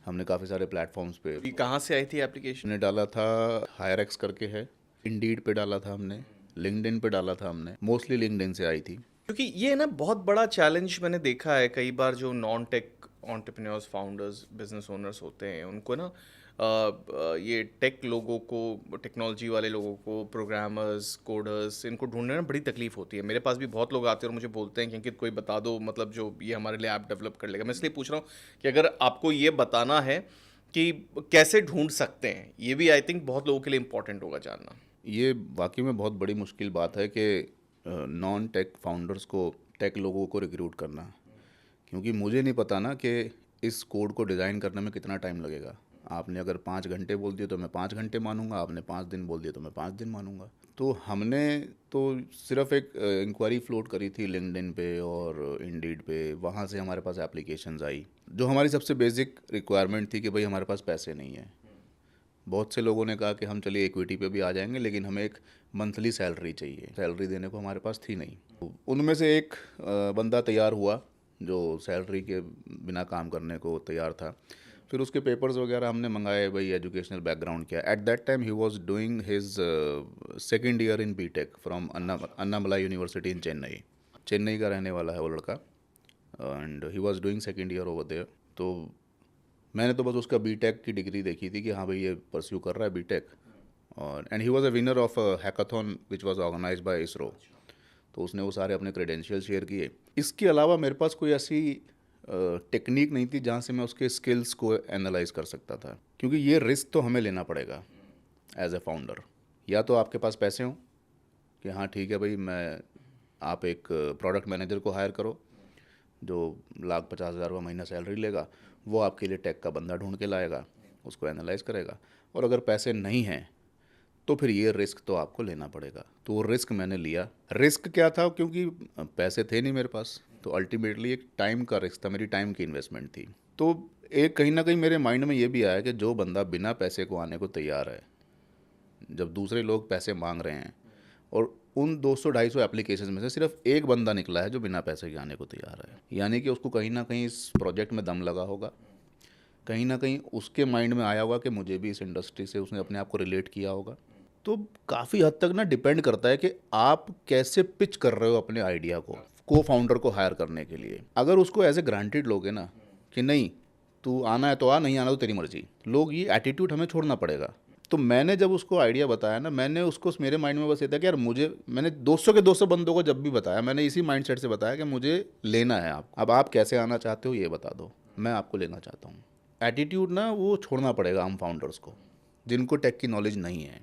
हमने काफ़ी सारे प्लेटफॉर्म्स पे, ये कहाँ से आई थी एप्लीकेशन? हमने डाला था, हायरएक्स करके है, इंडीड पे डाला था हमने, लिंक्डइन पे डाला था हमने, मोस्टली लिंक्डइन से आई थी। क्योंकि ये ना बहुत बड़ा चैलेंज मैंने देखा है कई बार, जो non tech entrepreneurs, founders, business owners होते हैं, उनको ना ये टेक लोगों को, टेक्नोलॉजी वाले लोगों को, प्रोग्रामर्स, कोडर्स, इनको ढूंढने में बड़ी तकलीफ होती है। मेरे पास भी बहुत लोग आते हैं और मुझे बोलते हैं कि अंकित कोई बता दो, मतलब जो ये हमारे लिए ऐप डेवलप कर लेगा। मैं इसलिए पूछ रहा हूँ कि अगर आपको ये बताना है कि कैसे ढूंढ सकते हैं, ये भी आई थिंक बहुत लोगों के लिए इंपॉर्टेंट होगा जानना। ये वाकई में बहुत बड़ी मुश्किल बात है कि नॉन टेक फाउंडर्स को, टेक लोगों को रिक्रूट करना, क्योंकि मुझे नहीं पता ना कि इस कोड को डिज़ाइन करने में कितना टाइम लगेगा। आपने अगर 5 घंटे बोल दिए तो मैं 5 घंटे मानूंगा, आपने 5 दिन बोल दिया तो मैं 5 दिन मानूंगा। तो हमने तो सिर्फ एक इंक्वायरी फ्लोट करी थी लिंक्डइन पे और इंडीड पे, वहाँ से हमारे पास एप्लीकेशंस आई। जो हमारी सबसे बेसिक रिक्वायरमेंट थी कि भाई हमारे पास पैसे नहीं है। बहुत से लोगों ने कहा कि हम चलिए इक्विटी पे भी आ जाएंगे, लेकिन हमें एक मंथली सैलरी चाहिए। सैलरी देने को हमारे पास थी नहीं। तो उनमें से एक बंदा तैयार हुआ जो सैलरी के बिना काम करने को तैयार था। फिर उसके पेपर्स वगैरह हमने मंगाए, भाई एजुकेशनल बैकग्राउंड क्या। At that time he was doing his second year in BTech from Annamalai university in Chennai. Chennai का रहने वाला है वो लड़का, and he was doing second year over there. तो मैंने तो बस उसका बीटेक की डिग्री देखी थी कि हाँ भाई ये परस्यू कर रहा है बीटेक, और and he was a winner of hackathon which was organised by ISRO. तो उसने वो सारे अपने क्रेडेंशियल शेयर किए। इसके अलावा मेरे पास कोई ऐसी टेक्निक नहीं थी जहाँ से मैं उसके स्किल्स को एनालाइज कर सकता था, क्योंकि ये रिस्क तो हमें लेना पड़ेगा एज ए फाउंडर। या तो आपके पास पैसे हों कि हाँ ठीक है भाई, आप एक प्रोडक्ट मैनेजर को हायर करो जो 1,50,000 रुपये महीना सैलरी लेगा, वो आपके लिए टेक का बंदा ढूंढ के लाएगा, उसको एनालाइज करेगा। और अगर पैसे नहीं हैं तो फिर ये रिस्क तो आपको लेना पड़ेगा। तो वो रिस्क मैंने लिया। रिस्क क्या था, क्योंकि पैसे थे नहीं मेरे पास, तो अल्टीमेटली एक टाइम का रिस्क था, मेरी टाइम की इन्वेस्टमेंट थी। तो एक कहीं ना कहीं मेरे माइंड में ये भी आया कि जो बंदा बिना पैसे को आने को तैयार है, जब दूसरे लोग पैसे मांग रहे हैं, और उन 200-250 एप्लीकेशन में से सिर्फ एक बंदा निकला है जो बिना पैसे के आने को तैयार है, यानी कि उसको कहीं ना कहीं इस प्रोजेक्ट में दम लगा होगा। कहीं ना कहीं उसके माइंड में आया होगा कि मुझे भी इस इंडस्ट्री से, उसने अपने आप को रिलेट किया होगा। तो काफ़ी हद तक ना डिपेंड करता है कि आप कैसे पिच कर रहे हो अपने आइडिया को फाउंडर को हायर करने के लिए। अगर उसको एज ए ग्रांटेड लोगे ना कि नहीं तू आना है तो आ, नहीं आना तो तेरी मर्जी, लोग ये एटीट्यूड हमें छोड़ना पड़ेगा। तो मैंने जब उसको आइडिया बताया ना, मैंने उसको, मेरे माइंड में बस ये था कि यार मैंने 200 के 200 बंदों को जब भी बताया, मैंने इसी माइंडसेट से बताया कि मुझे लेना है आप, अब आप कैसे आना चाहते हो ये बता दो, मैं आपको लेना चाहता हूँ। एटीट्यूड ना वो छोड़ना पड़ेगा हम फाउंडर्स को, जिनको टेक की नॉलेज नहीं है।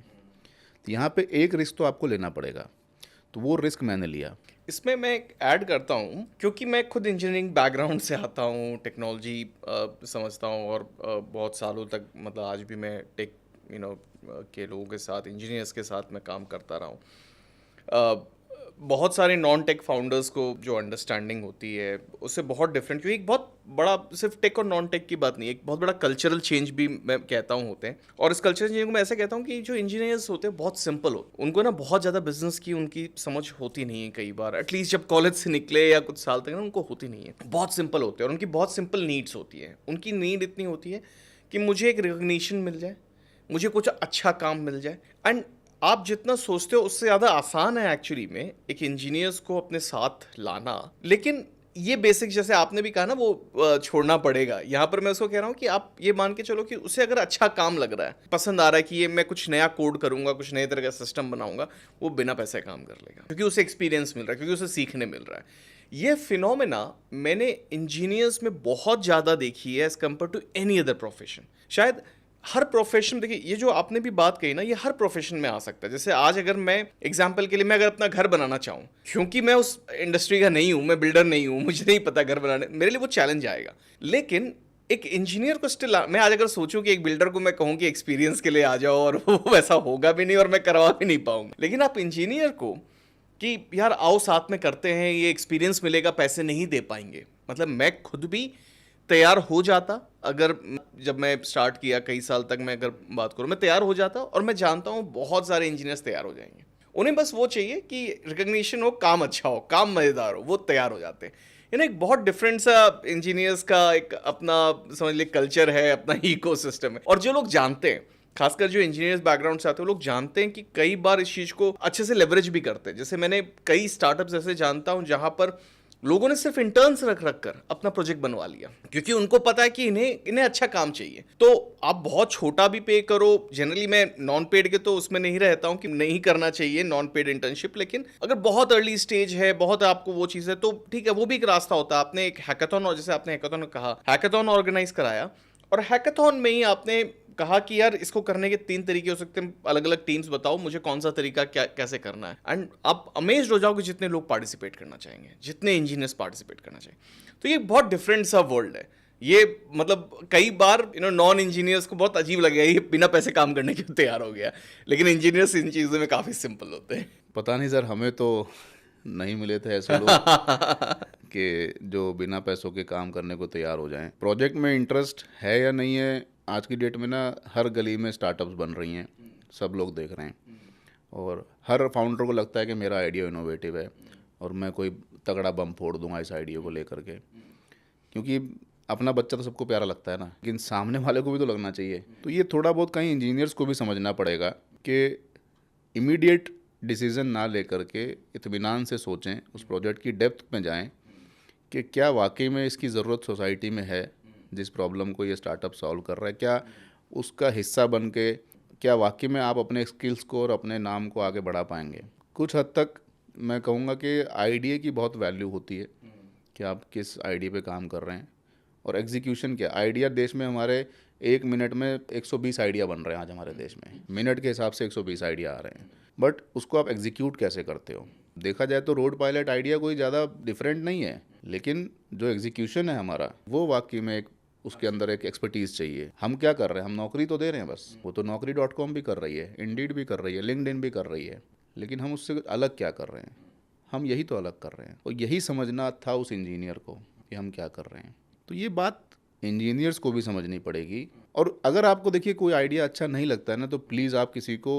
यहाँ पे एक रिस्क तो आपको लेना पड़ेगा, तो वो रिस्क मैंने लिया। इसमें मैं ऐड करता हूँ, क्योंकि मैं खुद इंजीनियरिंग बैकग्राउंड से आता हूँ, टेक्नोलॉजी समझता हूँ, और बहुत सालों तक मतलब आज भी मैं टेक के लोगों के साथ, इंजीनियर्स के साथ मैं काम करता रहा हूँ। बहुत सारे नॉन टेक फाउंडर्स को जो अंडरस्टैंडिंग होती है उससे बहुत डिफरेंट, क्योंकि एक बहुत बड़ा, सिर्फ टेक और नॉन टेक की बात नहीं, एक बहुत बड़ा कल्चरल चेंज भी मैं कहता हूँ होते हैं। और इस कल्चरल चेंज को मैं ऐसा कहता हूँ कि जो इंजीनियर्स होते हैं बहुत सिंपल होते हैं, उनको ना बहुत ज़्यादा बिजनेस की उनकी समझ होती नहीं है कई बार, एटलीस्ट जब कॉलेज से निकले या कुछ साल तक ना उनको होती नहीं है। बहुत सिंपल होते हैं और उनकी बहुत सिंपल नीड्स होती है। उनकी नीड इतनी होती है कि मुझे एक रिकग्निशन मिल जाए, मुझे कुछ अच्छा काम मिल जाए। एंड आप जितना सोचते हो उससे ज़्यादा आसान है एक्चुअली में एक इंजीनियर्स को अपने साथ लाना। लेकिन ये बेसिक, जैसे आपने भी कहा ना, वो छोड़ना पड़ेगा। यहाँ पर मैं उसको कह रहा हूँ कि आप ये मान के चलो कि उसे अगर अच्छा काम लग रहा है, पसंद आ रहा है कि ये मैं कुछ नया कोड करूँगा, कुछ नए तरह का सिस्टम बनाऊँगा, वो बिना पैसे काम कर लेगा, क्योंकि उसे एक्सपीरियंस मिल रहा है, क्योंकि उसे सीखने मिल रहा है। ये फिनोमेना मैंने इंजीनियर्स में बहुत ज़्यादा देखी है as compare to any other profession. शायद हर प्रोफेशन, देखिए ये जो आपने भी बात कही ना, ये हर प्रोफेशन में आ सकता है। जैसे आज अगर मैं एग्जांपल के लिए, मैं अगर अपना घर बनाना चाहूँ, क्योंकि मैं उस इंडस्ट्री का नहीं हूँ, मैं बिल्डर नहीं हूँ, मुझे नहीं पता घर बनाने, मेरे लिए वो चैलेंज आएगा। लेकिन एक इंजीनियर को स्टिल, मैं आज अगर सोचूं कि एक बिल्डर को मैं कहूँ कि एक्सपीरियंस के लिए आ जाओ, और वो वैसा होगा भी नहीं और मैं करवा भी नहीं पाऊंगा। लेकिन आप इंजीनियर को कि यार आओ साथ में करते हैं, ये एक्सपीरियंस मिलेगा, पैसे नहीं दे पाएंगे। मतलब मैं खुद भी तैयार हो जाता, अगर जब मैं स्टार्ट किया कई साल तक, मैं अगर बात करूं, मैं तैयार हो जाता, और मैं जानता हूं बहुत सारे इंजीनियर्स तैयार हो जाएंगे। उन्हें बस वो चाहिए कि रिकग्निशन हो, काम अच्छा हो, काम मज़ेदार हो, वो तैयार हो जाते हैं। एक बहुत डिफरेंट सा इंजीनियर्स का एक अपना समझ ले कल्चर है, अपना इकोसिस्टम है। और जो लोग जानते हैं, खासकर जो इंजीनियर्स बैकग्राउंड से आते हैं, वो लोग जानते हैं कि कई बार इस चीज़ को अच्छे से लेवरेज भी करते हैं। जैसे मैंने कई स्टार्टअप्स ऐसे जानता हूं जहां पर लोगों ने सिर्फ इंटर्न्स रख कर अपना प्रोजेक्ट बनवा लिया, क्योंकि उनको पता है कि इन्हें अच्छा काम चाहिए। तो आप बहुत छोटा भी पे करो, जनरली मैं नॉन पेड के तो उसमें नहीं रहता हूं कि नहीं करना चाहिए नॉन पेड इंटर्नशिप, लेकिन अगर बहुत अर्ली स्टेज है, बहुत आपको वो चीज़ है, तो ठीक है, वो भी एक रास्ता होता है। आपने एक हैकाथॉन, और जैसे आपने हैकाथॉन कहा, हैकाथॉन ऑर्गेनाइज कराया, और हैकाथॉन में ही आपने कहा कि यार इसको करने के 3 तरीके हो सकते हैं, अलग अलग टीम्स बताओ मुझे कौन सा तरीका क्या कैसे करना है। एंड आप अमेज्ड हो जाओगे जितने लोग पार्टिसिपेट करना चाहेंगे, जितने इंजीनियर्स पार्टिसिपेट करना चाहेंगे। तो ये बहुत डिफरेंट सा वर्ल्ड है ये। मतलब कई बार नॉन इंजीनियर्स को बहुत अजीब लगेगा, ये बिना पैसे काम करने के तैयार हो गया, लेकिन इंजीनियर्स इन चीज़ों में काफ़ी सिंपल होते हैं। पता नहीं सर, हमें तो नहीं मिले थे ऐसे लोग कि जो बिना पैसों के काम करने को तैयार हो जाएं। प्रोजेक्ट में इंटरेस्ट है या नहीं है, आज की डेट में ना हर गली में स्टार्टअप्स बन रही हैं, सब लोग देख रहे हैं, और हर फाउंडर को लगता है कि मेरा आइडिया इनोवेटिव है और मैं कोई तगड़ा बम फोड़ दूंगा इस आइडिया को लेकर के, क्योंकि अपना बच्चा तो सबको प्यारा लगता है ना, लेकिन सामने वाले को भी तो लगना चाहिए। तो ये थोड़ा बहुत कहीं इंजीनियर्स को भी समझना पड़ेगा कि इमीडिएट डिसीज़न ना लेकर के इत्मीनान से सोचें, उस प्रोजेक्ट की डेप्थ में जाएं कि क्या वाकई में इसकी ज़रूरत सोसाइटी में है, जिस प्रॉब्लम को ये स्टार्टअप सॉल्व कर रहा है, क्या उसका हिस्सा बन के क्या वाकई में आप अपने स्किल्स को और अपने नाम को आगे बढ़ा पाएंगे। कुछ हद तक मैं कहूँगा कि आइडिया की बहुत वैल्यू होती है कि आप किस आइडिया पे काम कर रहे हैं, और एग्जीक्यूशन क्या। आइडिया देश में हमारे 1 मिनट में 120 आइडिया बन रहे हैं आज हमारे देश में, मिनट के हिसाब से 120 आइडिया आ रहे हैं, बट उसको आप एग्जीक्यूट कैसे करते हो। देखा जाए तो रोड पायलट आइडिया कोई ज़्यादा डिफरेंट नहीं है, लेकिन जो एग्जीक्यूशन है हमारा, वो वाकई में एक उसके अंदर एक एक्सपर्टीज़ चाहिए। हम क्या कर रहे हैं, हम नौकरी तो दे रहे हैं बस, वो तो naukri.com भी कर रही है, इंडीड भी कर रही है, लिंक्डइन भी कर रही है, लेकिन हम उससे अलग क्या कर रहे हैं, हम यही तो अलग कर रहे हैं। और यही समझना था उस इंजीनियर को कि हम क्या कर रहे हैं। तो ये बात इंजीनियर्स को भी समझनी पड़ेगी। और अगर आपको देखिए कोई आइडिया अच्छा नहीं लगता है ना, तो प्लीज़ आप किसी को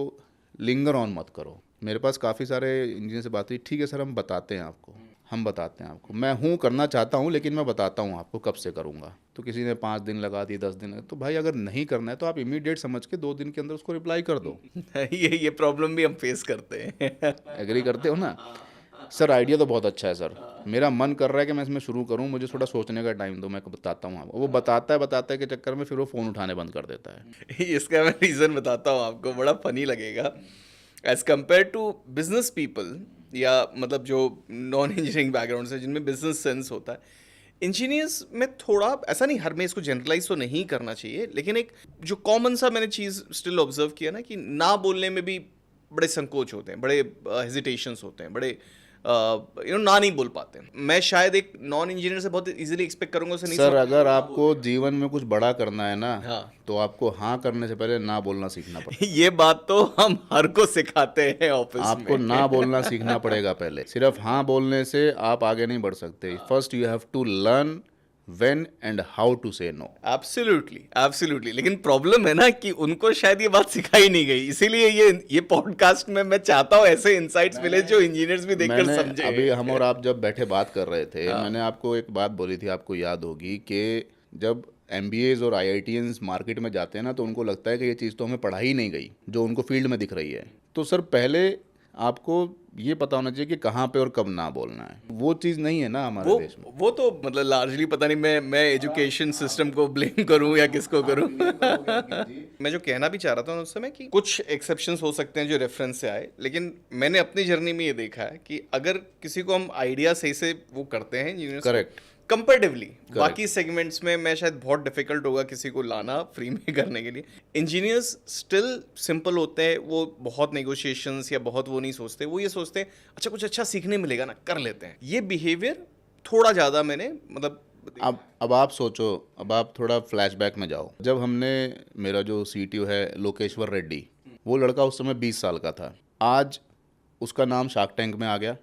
लिंगर ऑन मत करो। मेरे पास काफ़ी सारे इंजीनियर से बात हुई, ठीक है सर हम बताते हैं आपको, हम बताते हैं आपको, मैं हूँ करना चाहता हूँ, लेकिन मैं बताता हूँ आपको कब से करूँगा। तो किसी ने 5 दिन लगा दिए, 10 दिन, तो भाई अगर नहीं करना है तो आप इमीडिएट समझ के 2 दिन के अंदर उसको रिप्लाई कर दो। ये प्रॉब्लम भी हम फेस करते हैं। एग्री करते हो ना सर? आइडिया तो बहुत अच्छा है सर, मेरा मन कर रहा है कि मैं इसमें शुरू करूं, मुझे थोड़ा सोचने का टाइम दो, मैं बताता हूं आपको। वो बताता है के चक्कर में फिर वो फ़ोन उठाने बंद कर देता है। इसका मैं रीज़न बताता हूँ आपको, बड़ा फनी लगेगा। As compare to business people, या मतलब जो नॉन इंजीनियरिंग बैकग्राउंड से, जिनमें बिजनेस सेंस होता है, इंजीनियर्स में थोड़ा ऐसा नहीं, हर में इसको जनरलाइज तो नहीं करना चाहिए, लेकिन एक जो कॉमन सा मैंने चीज़ स्टिल ऑब्जर्व किया ना, कि ना बोलने में भी बड़े संकोच होते हैं, बड़े हेजिटेशंस होते हैं, बड़े ना नहीं बोल पाते हैं। मैं शायद एक नॉन इंजीनियर से बहुत इजीली एक्सपेक्ट करूंगा उसे नहीं सर अगर आपको जीवन में कुछ बड़ा करना है ना, हाँ। तो आपको हाँ करने से पहले ना बोलना सीखना पड़ेगा। ये बात तो हम हर को सिखाते हैं ऑफिस आपको में। ना बोलना सीखना पड़ेगा पहले। सिर्फ हाँ बोलने से आप आगे नहीं बढ़ सकते। First you have to learn when and how to say no. Absolutely absolutely, लेकिन प्रॉब्लम है ना कि उनको शायद ये बात सिखाई नहीं गई, इसीलिए ये पॉडकास्ट में मैं चाहता हूँ ऐसे इंसाइट्स मिले जो इंजीनियर्स भी देखकर मैंने समझे। अभी हम और आप जब बैठे बात कर रहे थे, मैंने आपको एक बात बोली थी, आपको याद होगी, कि जब MBAs और IITians मार्केट में जाते हैं ना, तो उनको लगता है कि ये चीज़ तो हमें पढ़ाई नहीं गई जो उनको फील्ड में दिख रही है। तो सर पहले आपको ये पता होना चाहिए कि कहाँ पे और कब ना बोलना है। वो चीज़ नहीं है ना हमारे देश में। वो तो मतलब लार्जली पता नहीं मैं एजुकेशन सिस्टम को ब्लेम करूं या किसको करूं। मैं जो कहना भी चाह रहा था उस समय कि कुछ एक्सेप्शंस हो सकते हैं जो रेफरेंस से आए, लेकिन मैंने अपनी जर्नी में ये देखा है कि अगर किसी को हम आइडिया सही से वो करते हैं इंजीनियर्स, करेक्ट, कंपेरेटिवली बाकी सेगमेंट्स में मैं शायद बहुत डिफिकल्ट होगा किसी को लाना फ्री में करने के लिए। इंजीनियर्स स्टिल सिंपल होते हैं, वो बहुत नेगोशिएशंस या बहुत वो नहीं सोचते, वो ये सोचते हैं अच्छा कुछ अच्छा सीखने मिलेगा ना, कर लेते हैं। ये बिहेवियर थोड़ा ज़्यादा मैंने मतलब अब आप सोचो, अब आप थोड़ा फ्लैशबैक में जाओ। जब हमने, मेरा जो CTO है लोकेश्वर रेड्डी, वो लड़का उस समय 20 साल का था। आज उसका नाम शार्क टैंक में आ गया।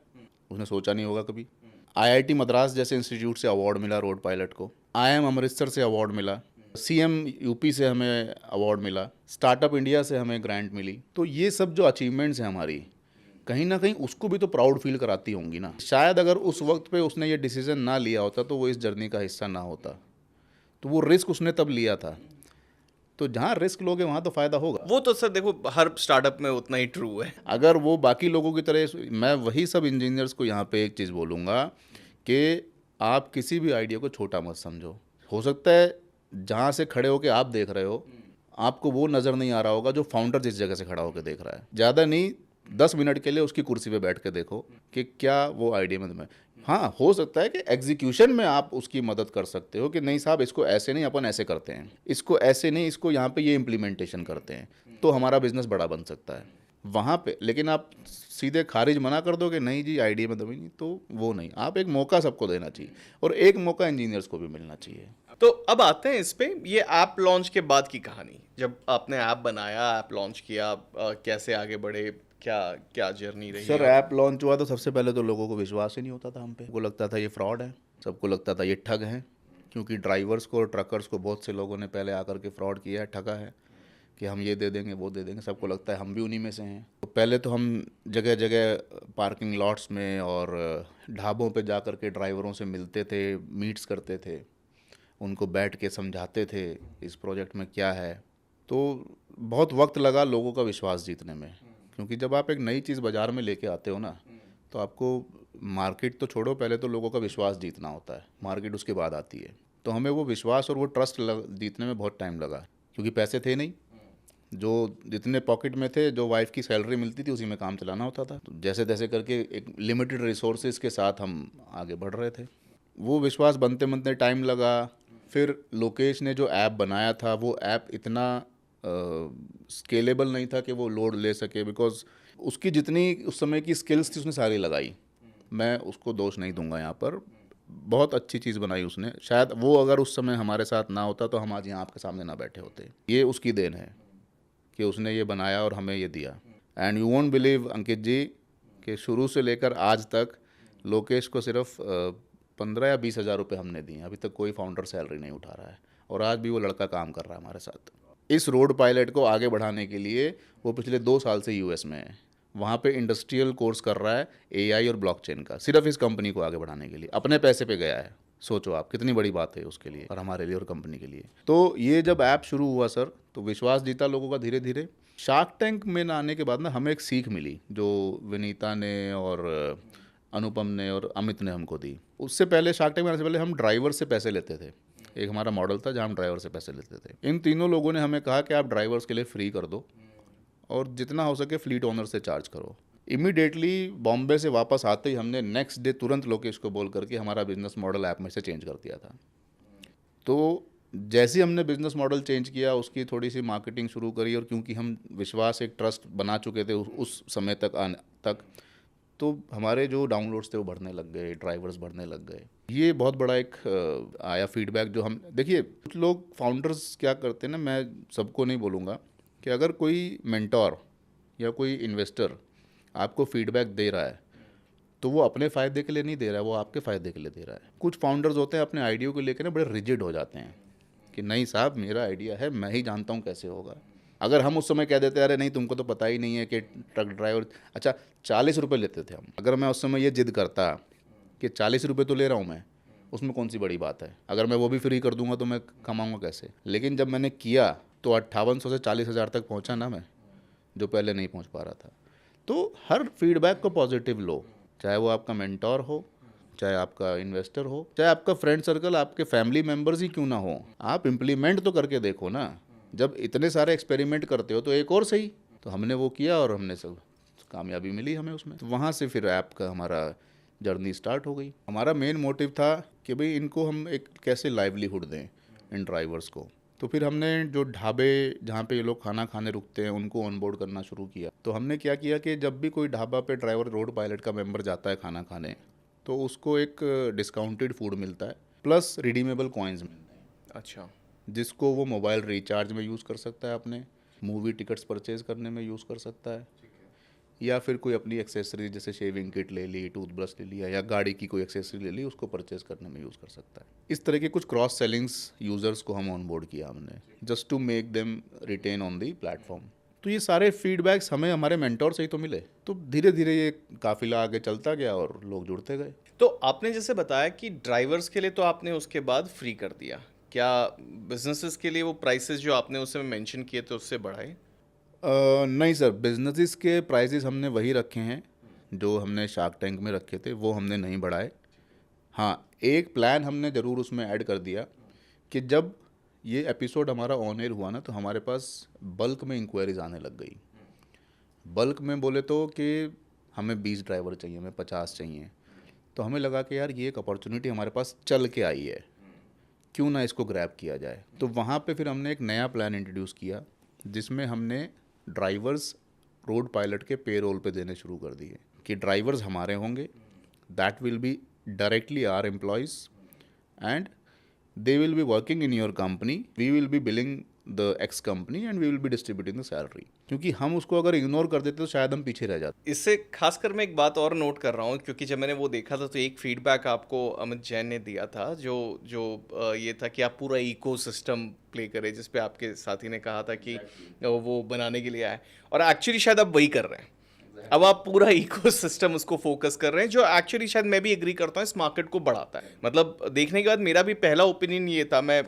उसने सोचा नहीं होगा कभी। IIT मद्रास जैसे इंस्टीट्यूट से अवार्ड मिला रोड पायलट को। IIM अमृतसर से अवार्ड मिला। CM UP से हमें अवार्ड मिला। स्टार्टअप इंडिया से हमें ग्रांट मिली। तो ये सब जो अचीवमेंट्स हैं हमारी, कहीं ना कहीं उसको भी तो प्राउड फील कराती होंगी ना। शायद अगर उस वक्त पे उसने ये डिसीजन ना लिया होता तो वो इस जर्नी का हिस्सा ना होता। तो वो रिस्क उसने तब लिया था। तो जहाँ रिस्क लोगे वहाँ तो फ़ायदा होगा। वो तो सर देखो हर स्टार्टअप में उतना ही ट्रू है। अगर वो बाकी लोगों की तरह, मैं वही सब इंजीनियर्स को यहाँ पे एक चीज़ बोलूँगा कि आप किसी भी आइडिया को छोटा मत समझो। हो सकता है जहाँ से खड़े होके आप देख रहे हो, आपको वो नज़र नहीं आ रहा होगा जो फाउंडर जिस जगह से खड़ा होकर देख रहा है। ज़्यादा नहीं, 10 मिनट के लिए उसकी कुर्सी पे बैठ के देखो कि क्या वो आइडिया में तुम्हें, हाँ हो सकता है कि एग्जीक्यूशन में आप उसकी मदद कर सकते हो कि नहीं साहब इसको ऐसे नहीं, अपन ऐसे करते हैं, इसको ऐसे नहीं, इसको यहाँ पे ये इम्प्लीमेंटेशन करते हैं तो हमारा बिजनेस बड़ा बन सकता है वहाँ पे। लेकिन आप सीधे खारिज मना कर दो कि नहीं जी आइडिया में दमी नहीं, तो वो नहीं। आप एक मौका सबको देना चाहिए और एक मौका इंजीनियर्स को भी मिलना चाहिए। तो अब आते हैं इस पे, ये ऐप लॉन्च के बाद की कहानी। जब आपने ऐप बनाया, ऐप लॉन्च किया, कैसे आगे बढ़े, क्या क्या जर्नी रही? सर ऐप लॉन्च हुआ तो सबसे पहले तो लोगों को विश्वास ही नहीं होता था हम पे। को लगता था ये फ्रॉड है, सबको लगता था ये ठग है, क्योंकि ड्राइवर्स को और ट्रकर्स को बहुत से लोगों ने पहले आकर के फ्रॉड किया है, ठगा है कि हम ये दे देंगे वो दे देंगे। सबको लगता है हम भी उन्हीं में से हैं। तो पहले तो हम जगह जगह पार्किंग लॉट्स में और ढाबों पे जा कर के ड्राइवरों से मिलते थे, मीट्स करते थे, उनको बैठ के समझाते थे इस प्रोजेक्ट में क्या है। तो बहुत वक्त लगा लोगों का विश्वास जीतने में, क्योंकि जब आप एक नई चीज़ बाज़ार में लेके आते हो ना, तो आपको मार्केट तो छोड़ो, पहले तो लोगों का विश्वास जीतना होता है, मार्केट उसके बाद आती है। तो हमें वो विश्वास और वो ट्रस्ट जीतने में बहुत टाइम लगा, क्योंकि पैसे थे नहीं। जो जितने पॉकेट में थे, जो वाइफ की सैलरी मिलती थी उसी में काम चलाना होता था। तो जैसे तैसे करके एक लिमिटेड रिसोर्सेज के साथ हम आगे बढ़ रहे थे। वो विश्वास बनते बनते टाइम लगा। फिर लोकेश ने जो ऐप बनाया था, वो ऐप इतना स्केलेबल नहीं था कि वो लोड ले सके, बिकॉज उसकी जितनी उस समय की स्किल्स थी उसने सारी लगाई। मैं उसको दोष नहीं दूंगा यहाँ पर, बहुत अच्छी चीज़ बनाई उसने। शायद वो अगर उस समय हमारे साथ ना होता तो हम आज यहाँ आपके सामने ना बैठे होते। ये उसकी देन है कि उसने ये बनाया और हमें ये दिया। एंड यू वोंट बिलीव अंकित जी कि शुरू से लेकर आज तक लोकेश को सिर्फ 15 या 20 हज़ार रुपये हमने दिए। अभी तक कोई फाउंडर सैलरी नहीं उठा रहा है और आज भी वो लड़का काम कर रहा है हमारे साथ। इस रोड पायलट को आगे बढ़ाने के लिए वो पिछले 2 साल से US में है। वहाँ पे इंडस्ट्रियल कोर्स कर रहा है AI और ब्लॉकचेन का, सिर्फ इस कंपनी को आगे बढ़ाने के लिए। अपने पैसे पे गया है। सोचो आप कितनी बड़ी बात है उसके लिए और हमारे लिए और कंपनी के लिए। तो ये जब ऐप शुरू हुआ सर, तो विश्वास जीता लोगों का धीरे धीरे। शार्क टैंक में ना आने के बाद ना हमें एक सीख मिली, जो विनीता ने और अनुपम ने और अमित ने हमको दी। उससे पहले, शार्क टैंक में आने से पहले हम ड्राइवर से पैसे लेते थे। एक हमारा मॉडल था जहाँ हम ड्राइवर से पैसे लेते थे। इन तीनों लोगों ने हमें कहा कि आप ड्राइवर्स के लिए फ्री कर दो और जितना हो सके फ्लीट ओनर से चार्ज करो। इमीडिएटली बॉम्बे से वापस आते ही हमने नेक्स्ट डे तुरंत लोकेश को बोल करके हमारा बिजनेस मॉडल ऐप में से चेंज कर दिया था। तो जैसे ही हमने बिजनेस मॉडल चेंज किया, उसकी थोड़ी सी मार्केटिंग शुरू करी, और क्योंकि हम विश्वास, एक ट्रस्ट बना चुके थे उस समय तक आने तक, तो हमारे जो डाउनलोड्स थे वो बढ़ने लग गए, ड्राइवर्स बढ़ने लग गए। ये बहुत बड़ा एक आया फीडबैक जो हम देखिए, कुछ लोग फाउंडर्स क्या करते हैं ना, मैं सबको नहीं बोलूँगा, कि अगर कोई मेंटोर या कोई इन्वेस्टर आपको फीडबैक दे रहा है तो वो अपने फ़ायदे के लिए नहीं दे रहा है, वो आपके फ़ायदे के लिए दे रहा है। कुछ फाउंडर्स होते हैं अपने आइडिया को लेकर ना बड़े रिजिड हो जाते हैं कि नहीं साहब, मेरा आइडिया है, मैं ही जानता हूँ कैसे होगा। अगर हम उस समय कह देते अरे नहीं, तुमको तो पता ही नहीं है कि ट्रक ड्राइवर, अच्छा 40 रुपये लेते थे हम, अगर मैं उस समय ये जिद करता कि 40 रुपये तो ले रहा हूँ मैं, उसमें कौन सी बड़ी बात है, अगर मैं वो भी फ्री कर दूंगा तो मैं कमाऊँगा कैसे। लेकिन जब मैंने किया तो 5800 से 40,000 तक पहुँचा ना मैं, जो पहले नहीं पहुँच पा रहा था। तो हर फीडबैक को पॉजिटिव लो, चाहे वो आपका मेंटोर हो, चाहे आपका इन्वेस्टर हो, चाहे आपका फ्रेंड सर्कल, आपके फैमिली मेम्बर्स ही क्यों ना हो, आप इम्प्लीमेंट तो करके देखो ना। जब इतने सारे एक्सपेरिमेंट करते हो तो एक और सही। तो हमने वो किया और हमने सब कामयाबी मिली हमें उसमें। तो वहाँ से फिर ऐप का हमारा जर्नी स्टार्ट हो गई। हमारा मेन मोटिव था कि भाई इनको हम एक कैसे लाइवलीहुड दें इन ड्राइवर्स को। तो फिर हमने जो ढाबे जहाँ पे ये लोग खाना खाने रुकते हैं उनको ऑनबोर्ड करना शुरू किया। तो हमने क्या किया कि जब भी कोई ढाबा पे ड्राइवर रोड पायलट का मेंबर जाता है खाना खाने, तो उसको एक डिस्काउंटेड फूड मिलता है, प्लस रिडीमेबल कॉइन्स मिलते हैं, अच्छा। जिसको वो मोबाइल रिचार्ज में यूज़ कर सकता है, अपने मूवी टिकट्स परचेज करने में यूज़ कर सकता है, या फिर कोई अपनी एक्सेसरी जैसे शेविंग किट ले ली, टूथब्रश ले लिया, या गाड़ी की कोई एक्सेसरी ले ली, उसको परचेज करने में यूज़ कर सकता है। इस तरह के कुछ क्रॉस सेलिंग्स यूज़र्स को हम ऑन बोर्ड किया हमने, just to make them retain on the platform. तो ये सारे फीडबैक्स हमें हमारे मेंटोर से ही तो मिले। तो धीरे धीरे ये काफिला आगे चलता गया और लोग जुड़ते गए। तो आपने जैसे बताया कि ड्राइवर्स के लिए तो आपने उसके बाद फ्री कर दिया, क्या बिजनेसेस के लिए वो प्राइसेस जो आपने उस समय मेंशन किए थे उससे बढ़ाए? नहीं सर, बिजनेसेस के प्राइसेस हमने वही रखे हैं जो हमने शार्क टैंक में रखे थे, वो हमने नहीं बढ़ाए। हाँ, एक प्लान हमने ज़रूर उसमें ऐड कर दिया कि जब ये एपिसोड हमारा ऑन एयर हुआ ना, तो हमारे पास बल्क में इंक्वायरीज आने लग गई। बल्क में बोले तो कि हमें 20 ड्राइवर चाहिए, हमें 50 चाहिए। तो हमें लगा कि यार ये एक अपॉर्चुनिटी हमारे पास चल के आई है, क्यों ना इसको ग्रैब किया जाए। तो वहाँ पे फिर हमने एक नया प्लान इंट्रोड्यूस किया, जिसमें हमने ड्राइवर्स रोड पायलट के पेरोल पे देने शुरू कर दिए कि ड्राइवर्स हमारे होंगे, that will be directly our employees, and they will be working in your company, we will be billing the X company and we will be distributing the salary। क्योंकि हम उसको अगर इग्नोर कर देते तो शायद हम पीछे रह जाते। इससे खासकर मैं एक बात और नोट कर रहा हूँ, क्योंकि जब मैंने वो देखा था तो एक फीडबैक आपको अमित जैन ने दिया था जो जो ये था कि आप पूरा इकोसिस्टम प्ले करें, जिस पे आपके साथी ने कहा था कि वो बनाने के लिए आए, और एक्चुअली शायद आप वही कर रहे हैं। अब आप पूरा इकोसिस्टम उसको फोकस कर रहे हैं, जो एक्चुअली शायद मैं भी एग्री करता हूँ इस मार्केट को बढ़ाता है। मतलब देखने के बाद मेरा भी पहला ओपिनियन ये था, मैं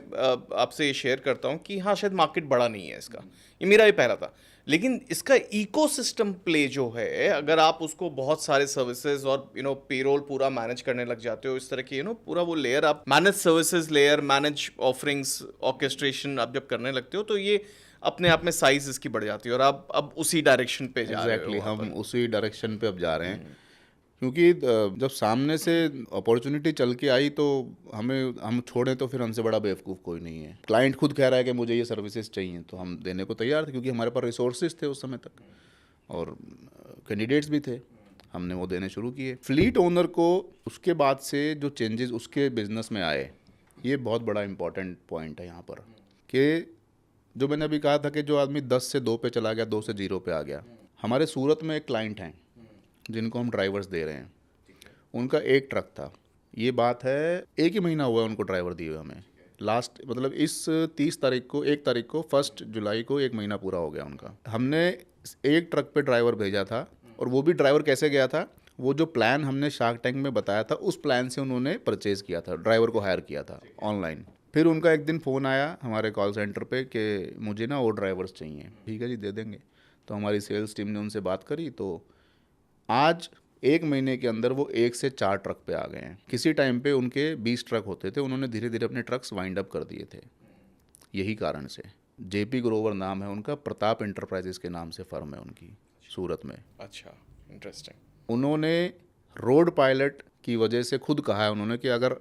आपसे ये शेयर करता हूँ कि हाँ शायद मार्केट बड़ा नहीं है इसका, ये मेरा भी पहला था। लेकिन इसका इकोसिस्टम प्ले जो है, अगर आप उसको बहुत सारे सर्विसेज और पेरोल पूरा मैनेज करने लग जाते हो, इस तरह की पूरा वो लेयर आप manage services layer, manage offerings, orchestration आप जब करने लगते हो, तो ये अपने आप में साइज इसकी बढ़ जाती है, और आप अब उसी डायरेक्शन पे जा रहे हो। एग्जैक्टली, हम उसी डायरेक्शन पे अब जा रहे हैं। क्योंकि जब सामने से अपॉर्चुनिटी चल के आई तो हम छोड़ें तो फिर हमसे बड़ा बेवकूफ़ कोई नहीं है। क्लाइंट खुद कह रहा है कि मुझे ये सर्विसेज चाहिए, तो हम देने को तैयार थे, क्योंकि हमारे पास रिसोर्सेज थे उस समय तक और कैंडिडेट्स भी थे। हमने वो देने शुरू किए। फ्लीट ओनर को उसके बाद से जो चेंजेस उसके बिजनेस में आए, ये बहुत बड़ा इंपॉर्टेंट पॉइंट है यहाँ पर, कि जो मैंने अभी कहा था कि जो आदमी 10 से 2 पे चला गया, 2 से 0 पे आ गया। हमारे सूरत में एक क्लाइंट हैं जिनको हम ड्राइवर्स दे रहे हैं, उनका एक ट्रक था। ये बात है 1 ही महीना हुआ है उनको ड्राइवर दिए हुए हमें। लास्ट मतलब इस 1 तारीख को 1 जुलाई को 1 महीना पूरा हो गया उनका। हमने एक ट्रक पे ड्राइवर भेजा था, और वो भी ड्राइवर कैसे गया था, वो जो प्लान हमने शार्क टैंक में बताया था उस प्लान से उन्होंने परचेज़ किया था, ड्राइवर को हायर किया था ऑनलाइन। फिर उनका एक दिन फ़ोन आया हमारे कॉल सेंटर पे कि मुझे ना और ड्राइवर्स चाहिए। ठीक है जी, दे देंगे। तो हमारी सेल्स टीम ने उनसे बात करी, तो आज 1 महीने के अंदर वो 1 से 4 ट्रक पे आ गए हैं। किसी टाइम पे उनके 20 ट्रक होते थे, उन्होंने धीरे धीरे अपने ट्रक्स वाइंड अप कर दिए थे यही कारण से। जेपी ग्रोवर नाम है उनका, प्रताप इंटरप्राइजेस के नाम से फर्म है उनकी सूरत में। अच्छा, इंटरेस्टिंग। उन्होंने रोड पायलट की वजह से खुद कहा है उन्होंने कि अगर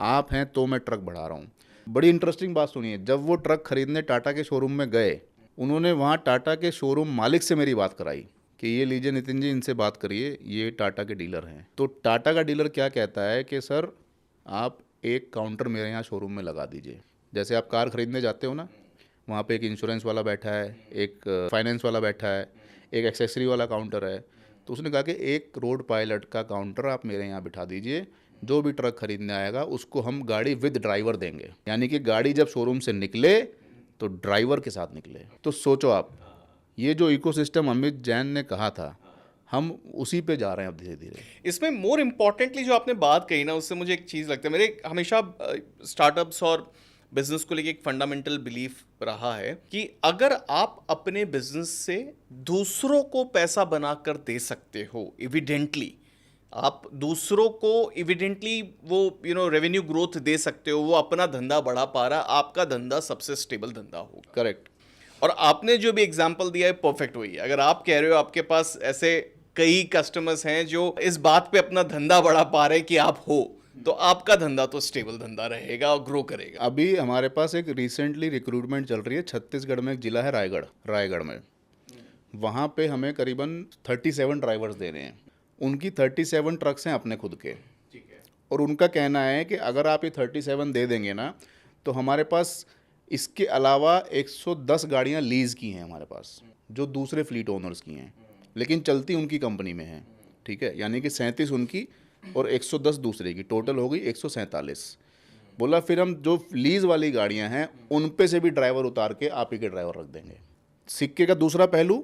आप हैं तो मैं ट्रक बढ़ा रहा हूँ। बड़ी इंटरेस्टिंग बात सुनिए, जब वो ट्रक खरीदने टाटा के शोरूम में गए, उन्होंने वहाँ टाटा के शोरूम मालिक से मेरी बात कराई कि ये लीजिए नितिन जी, इनसे बात करिए, ये टाटा के डीलर हैं। तो टाटा का डीलर क्या कहता है कि सर आप एक काउंटर मेरे यहाँ शोरूम में लगा दीजिए। जैसे आप कार खरीदने जाते हो ना, वहाँ पे एक इंश्योरेंस वाला बैठा है, एक फाइनेंस वाला बैठा है, एक एक्सेसरी वाला काउंटर है। तो उसने कहा कि एक रोड पायलट का काउंटर आप मेरे यहाँ बिठा दीजिए, जो भी ट्रक खरीदने आएगा उसको हम गाड़ी विद ड्राइवर देंगे, यानी कि गाड़ी जब शोरूम से निकले तो ड्राइवर के साथ निकले। तो सोचो आप, ये जो इकोसिस्टम अमित जैन ने कहा था, हम उसी पे जा रहे हैं अब धीरे धीरे। इसमें मोर इम्पोर्टेंटली जो आपने बात कही ना, उससे मुझे एक चीज़ लगता है, मेरे हमेशा स्टार्टअप्स और बिजनेस को लेके एक फंडामेंटल बिलीफ रहा है कि अगर आप अपने बिजनेस से दूसरों को पैसा बनाकर दे सकते हो, एविडेंटली आप दूसरों को एविडेंटली वो रेवेन्यू ग्रोथ दे सकते हो, वो अपना धंधा बढ़ा पा रहा, आपका धंधा सबसे स्टेबल धंधा होगा। करेक्ट। और आपने जो भी एग्जांपल दिया है परफेक्ट वही है। अगर आप कह रहे हो आपके पास ऐसे कई कस्टमर्स हैं जो इस बात पे अपना धंधा बढ़ा पा रहे हैं कि आप हो, तो आपका धंधा तो स्टेबल धंधा रहेगा और ग्रो करेगा। अभी हमारे पास एक रिसेंटली रिक्रूटमेंट चल रही है, छत्तीसगढ़ में एक जिला है रायगढ़ में। वहाँ पे हमें करीबन 37 ड्राइवर्स देने हैं। उनकी 37 ट्रक्स हैं अपने खुद के, ठीक है। और उनका कहना है कि अगर आप ये 37 दे देंगे ना, तो हमारे पास इसके अलावा 110 गाड़ियाँ लीज़ की हैं हमारे पास, जो दूसरे फ्लीट ओनर्स की हैं, लेकिन चलती उनकी कंपनी में हैं। ठीक है, यानी कि 37 उनकी और 110 दूसरे की, टोटल हो गई 147। बोला फिर हम जो लीज़ वाली गाड़ियाँ हैं उन पे से भी ड्राइवर उतार के आप ही के ड्राइवर रख देंगे। सिक्के का दूसरा पहलू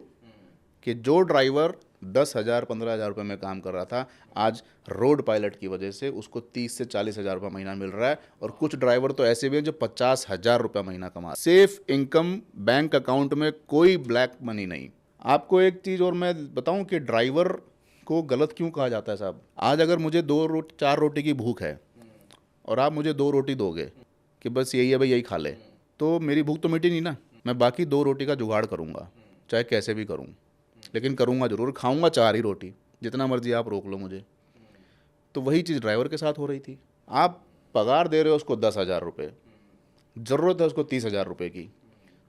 कि जो ड्राइवर 10,000 15,000 रुपये में काम कर रहा था, आज रोड पायलट की वजह से उसको 30 से 40,000 रुपये महीना मिल रहा है। और कुछ ड्राइवर तो ऐसे भी हैं जो 50,000 रुपये महीना कमा, सेफ इनकम, बैंक अकाउंट में कोई ब्लैक मनी नहीं। आपको एक चीज़ और मैं बताऊं कि ड्राइवर को गलत क्यों कहा जाता है साहब। आज अगर मुझे 4 रोटी की भूख है और आप मुझे 2 रोटी दोगे कि बस यही है भाई, यही खा ले, तो मेरी भूख तो मिटी नहीं ना। मैं बाकी 2 रोटी का जुगाड़ करूँगा, चाहे कैसे भी करूँ, लेकिन करूँगा ज़रूर। खाऊँगा 4 ही रोटी, जितना मर्जी आप रोक लो मुझे। तो वही चीज़ ड्राइवर के साथ हो रही थी। आप पगार दे रहे हो उसको 10,000 रुपये, ज़रूरत है उसको 30,000 रुपये की,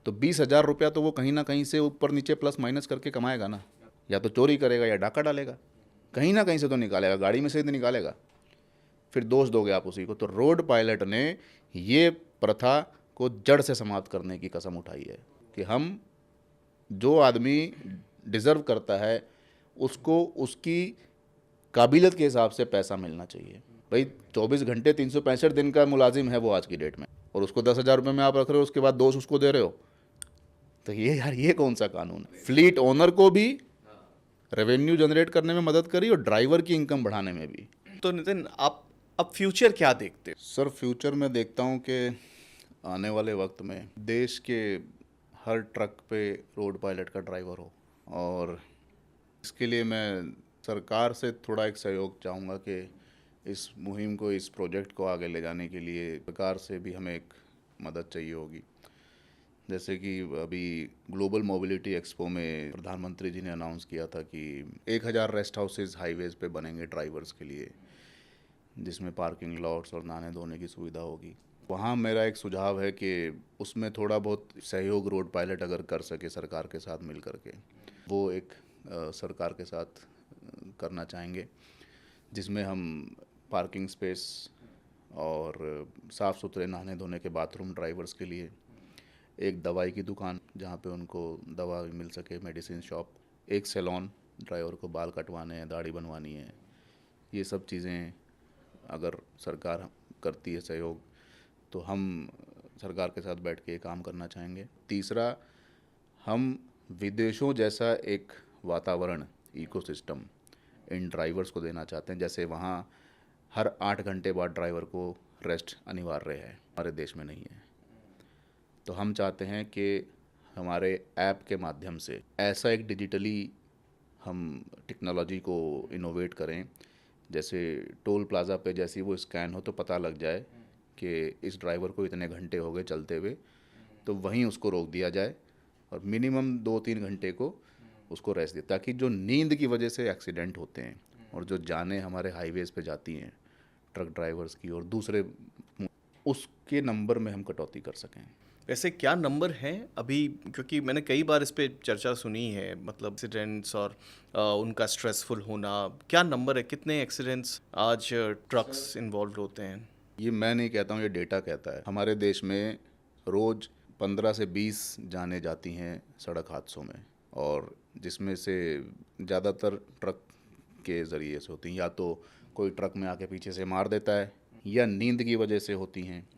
तो 20,000 रुपया तो वो कहीं ना कहीं से ऊपर नीचे प्लस माइनस करके कमाएगा ना। या तो चोरी करेगा या डाका डालेगा, कहीं ना कहीं से तो निकालेगा, गाड़ी में से तो निकालेगा। फिर दोष दोगे आप उसी को। तो रोड पायलट ने ये प्रथा को जड़ से समाप्त करने की कसम उठाई है कि हम, जो आदमी डिज़र्व करता है उसको उसकी काबिलियत के हिसाब से पैसा मिलना चाहिए। भाई 24 घंटे 365 दिन का मुलाजिम है वो आज की डेट में, और उसको 10,000 रुपये में आप रख रहे हो, उसके बाद दोष उसको दे रहे हो, तो ये यार ये कौन सा कानून है। फ्लीट ओनर को भी रेवेन्यू जनरेट करने में मदद करी और ड्राइवर की इनकम बढ़ाने में भी। तो नितिन, आप अब फ्यूचर क्या देखते हो? सर फ्यूचर में देखता हूँ कि आने वाले वक्त में देश के हर ट्रक पे रोड पायलट का ड्राइवर हो, और इसके लिए मैं सरकार से थोड़ा एक सहयोग चाहूँगा कि इस मुहिम को, इस प्रोजेक्ट को आगे ले जाने के लिए सरकार से भी हमें एक मदद चाहिए होगी। जैसे कि अभी ग्लोबल मोबिलिटी एक्सपो में प्रधानमंत्री जी ने अनाउंस किया था कि 1,000 रेस्ट हाउसेज हाईवेज़ पे बनेंगे ड्राइवर्स के लिए, जिसमें पार्किंग लॉट्स और नहाने धोने की सुविधा होगी। वहाँ मेरा एक सुझाव है कि उसमें थोड़ा बहुत सहयोग रोड पायलट अगर कर सके सरकार के साथ मिल करके, वो एक सरकार के साथ करना चाहेंगे, जिसमें हम पार्किंग स्पेस और साफ़ सुथरे नहाने धोने के बाथरूम ड्राइवर्स के लिए, एक दवाई की दुकान जहाँ पे उनको दवा मिल सके, मेडिसिन शॉप, एक सैलून, ड्राइवर को बाल कटवाने हैं, दाढ़ी बनवानी है, ये सब चीज़ें अगर सरकार करती है सहयोग, तो हम सरकार के साथ बैठ के काम करना चाहेंगे। तीसरा, हम विदेशों जैसा एक वातावरण, इकोसिस्टम इन ड्राइवर्स को देना चाहते हैं। जैसे वहाँ हर 8 घंटे बाद ड्राइवर को रेस्ट अनिवार्य है, हमारे देश में नहीं है। तो हम चाहते हैं कि हमारे ऐप के माध्यम से ऐसा एक डिजिटली हम टेक्नोलॉजी को इनोवेट करें, जैसे टोल प्लाज़ा पे जैसे वो स्कैन हो तो पता लग जाए कि इस ड्राइवर को इतने घंटे हो गए चलते हुए, तो वहीं उसको रोक दिया जाए और मिनिमम 2-3 घंटे को उसको रेस्ट दे, ताकि जो नींद की वजह से एक्सीडेंट होते हैं और जो जानें हमारे हाईवेज़ पे जाती हैं ट्रक ड्राइवर्स की और दूसरे उसके नंबर में हम कटौती कर सकें। वैसे क्या नंबर हैं अभी, क्योंकि मैंने कई बार इस पे चर्चा सुनी है, मतलब एक्सीडेंट्स और उनका स्ट्रेसफुल होना, क्या नंबर है, कितने एक्सीडेंट्स आज ट्रक्स इन्वॉल्व होते हैं? ये मैं नहीं कहता हूँ, ये डेटा कहता है। हमारे देश में रोज़ 15 से 20 जानें जाती हैं सड़क हादसों में, और जिसमें से ज़्यादातर ट्रक के ज़रिए से होती हैं। या तो कोई ट्रक में आके पीछे से मार देता है, या नींद की वजह से होती हैं,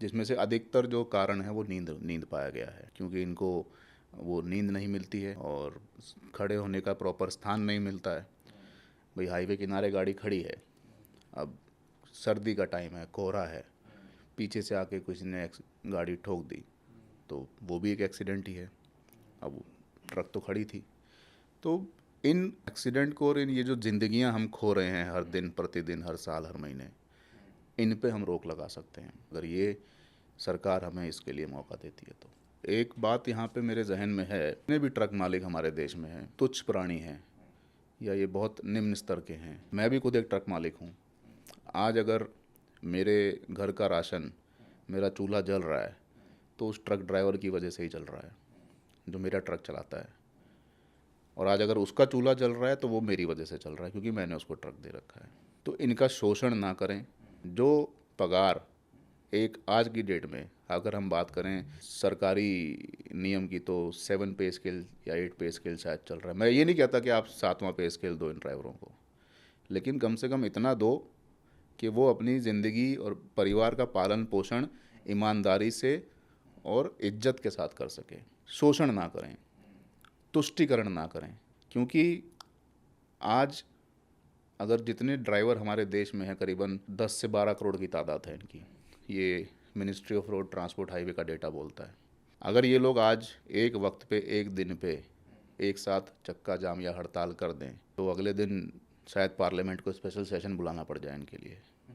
जिसमें से अधिकतर जो कारण है वो नींद पाया गया है, क्योंकि इनको वो नींद नहीं मिलती है और खड़े होने का प्रॉपर स्थान नहीं मिलता है। भाई हाईवे किनारे गाड़ी खड़ी है, अब सर्दी का टाइम है, कोहरा है, पीछे से आके किसी ने गाड़ी ठोक दी, तो वो भी एक एक्सीडेंट ही है। अब ट्रक तो खड़ी थी। तो इन एक्सीडेंट को और इन ये जो ज़िंदगियां हम खो रहे हैं हर दिन प्रतिदिन, हर साल, हर महीने, इन पे हम रोक लगा सकते हैं अगर ये सरकार हमें इसके लिए मौका देती है तो। एक बात यहाँ पे मेरे जहन में है, जितने भी ट्रक मालिक हमारे देश में हैं, तुच्छ प्राणी हैं या ये बहुत निम्न स्तर के हैं। मैं भी खुद एक ट्रक मालिक हूँ। आज अगर मेरे घर का राशन, मेरा चूल्हा जल रहा है, तो उस ट्रक ड्राइवर की वजह से ही जल रहा है जो मेरा ट्रक चलाता है। और आज अगर उसका चूल्हा जल रहा है तो वो मेरी वजह से चल रहा है, क्योंकि मैंने उसको ट्रक दे रखा है। तो इनका शोषण ना करें। जो पगार एक आज की डेट में अगर हम बात करें सरकारी नियम की, तो 7 पे स्केल या 8 पे स्केल शायद चल रहा है। मैं ये नहीं कहता कि आप 7वां पे स्केल दो इन ड्राइवरों को, लेकिन कम से कम इतना दो कि वो अपनी ज़िंदगी और परिवार का पालन पोषण ईमानदारी से और इज्जत के साथ कर सके। शोषण ना करें, तुष्टीकरण ना करें, क्योंकि आज अगर जितने ड्राइवर हमारे देश में हैं, करीबन 10 से 12 करोड़ की तादाद है इनकी, ये ministry of road transport highway का डेटा बोलता है। अगर ये लोग आज एक वक्त पे, एक दिन पे एक साथ चक्का जाम या हड़ताल कर दें, तो अगले दिन शायद पार्लियामेंट को स्पेशल सेशन बुलाना पड़ जाए इनके लिए।